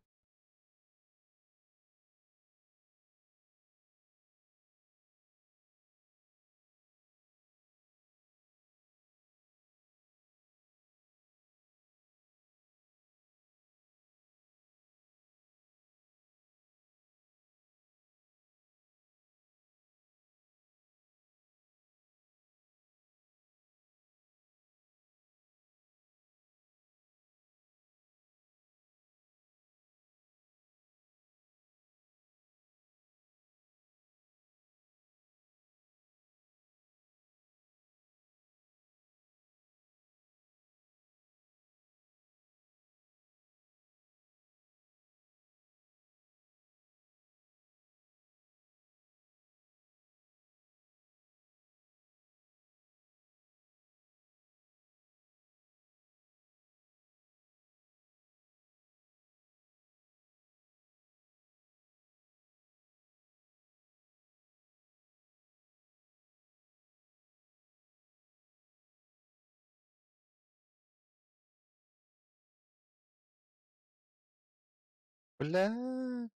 Блядь,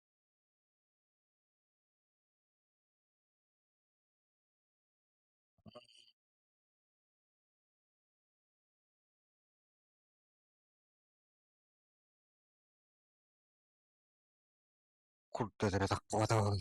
kurde, тебе так хватало.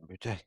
Bütün.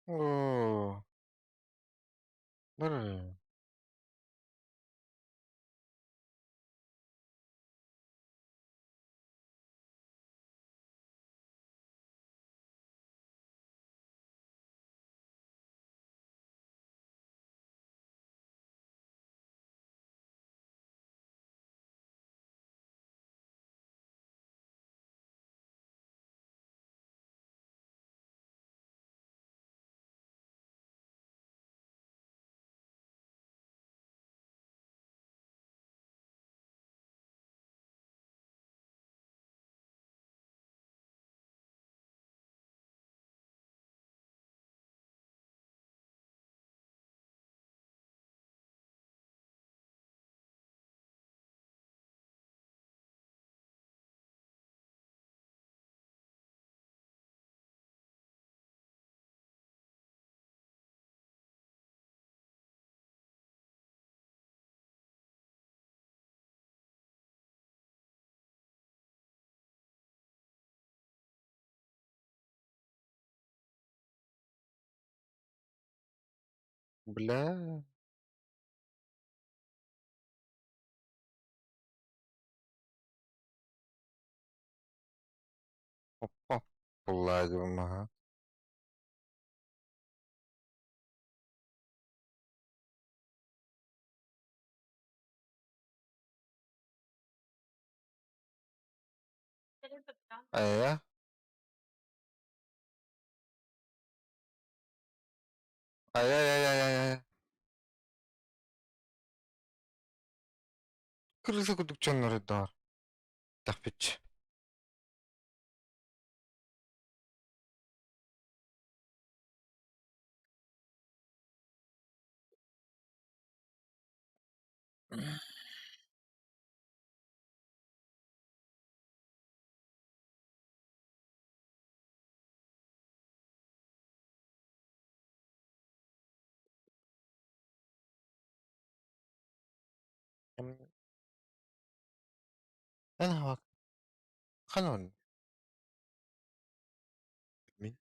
Oo, böyle. Бля. Опа. Поладим, ага. Aya. Aya, aya, aya, aya. 그래서 구독자를 했다. 딱 bitch. انا هواك قانون مين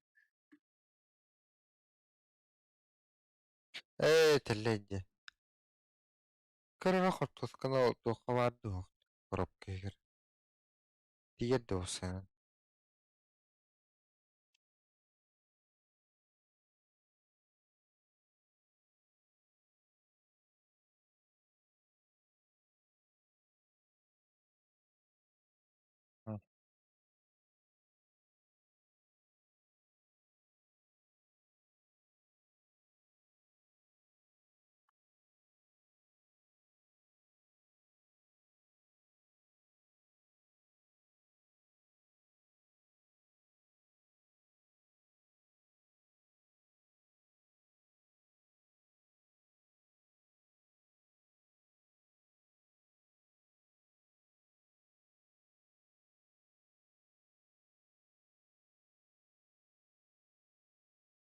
ايه تلاجة كرر اخد تسكنا وطوخة بعده رب كير دي يد وسان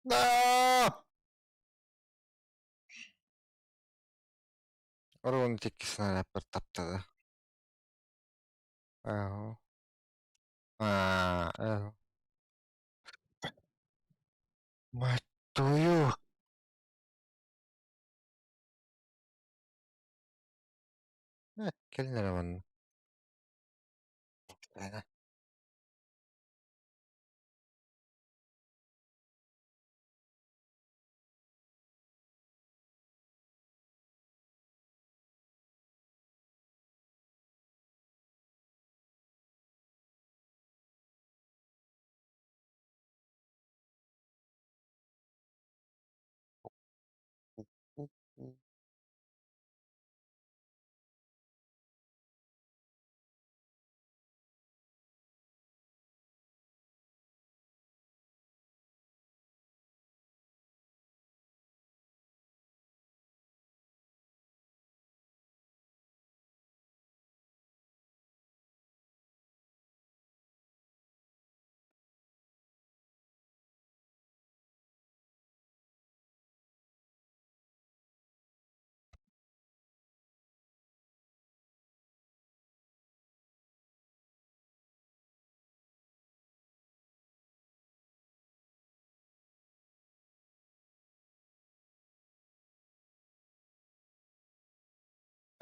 لا أرون تكسنا برتبتة اهو اهو ما تويو كلنا من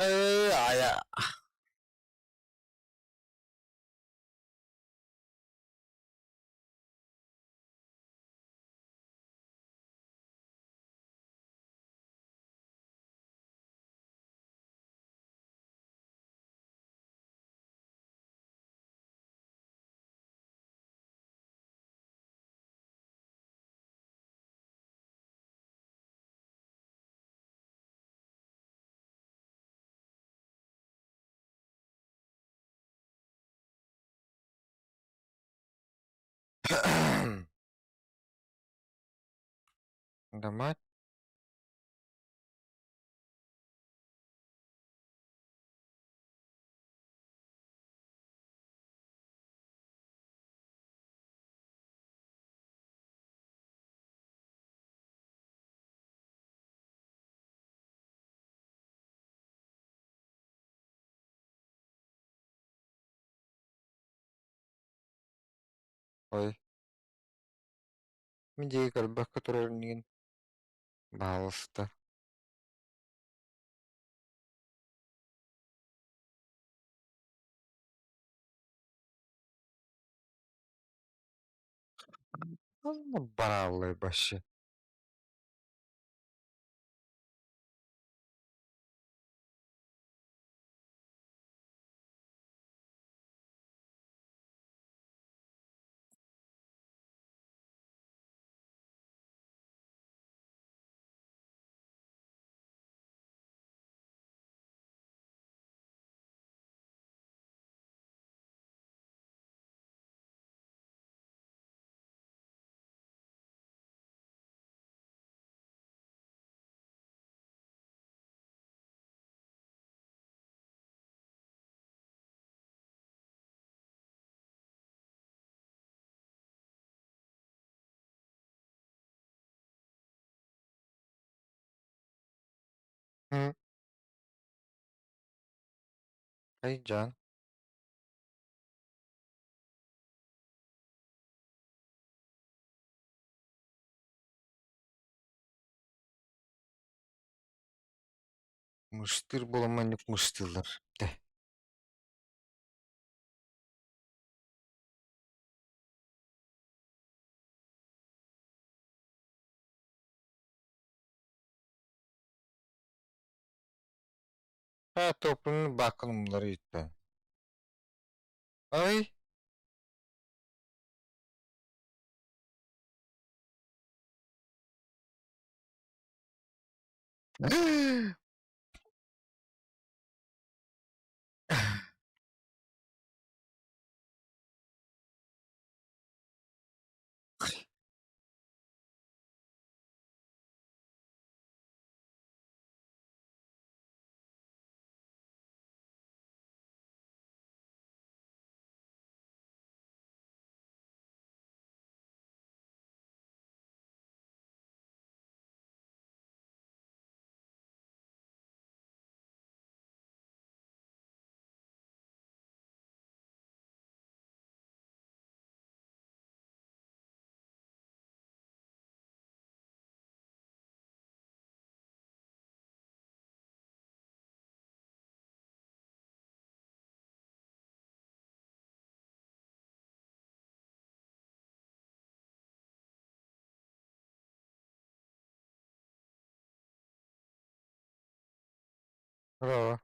ايه يا ده مات oy. Midi kalbah keturunan Bağlıstı. Allah barallı başı. Hı. Ay can. Müşteri bulamayıp müşteriler. De. Ha toplumun bakımları gitti. Ay. Bravo.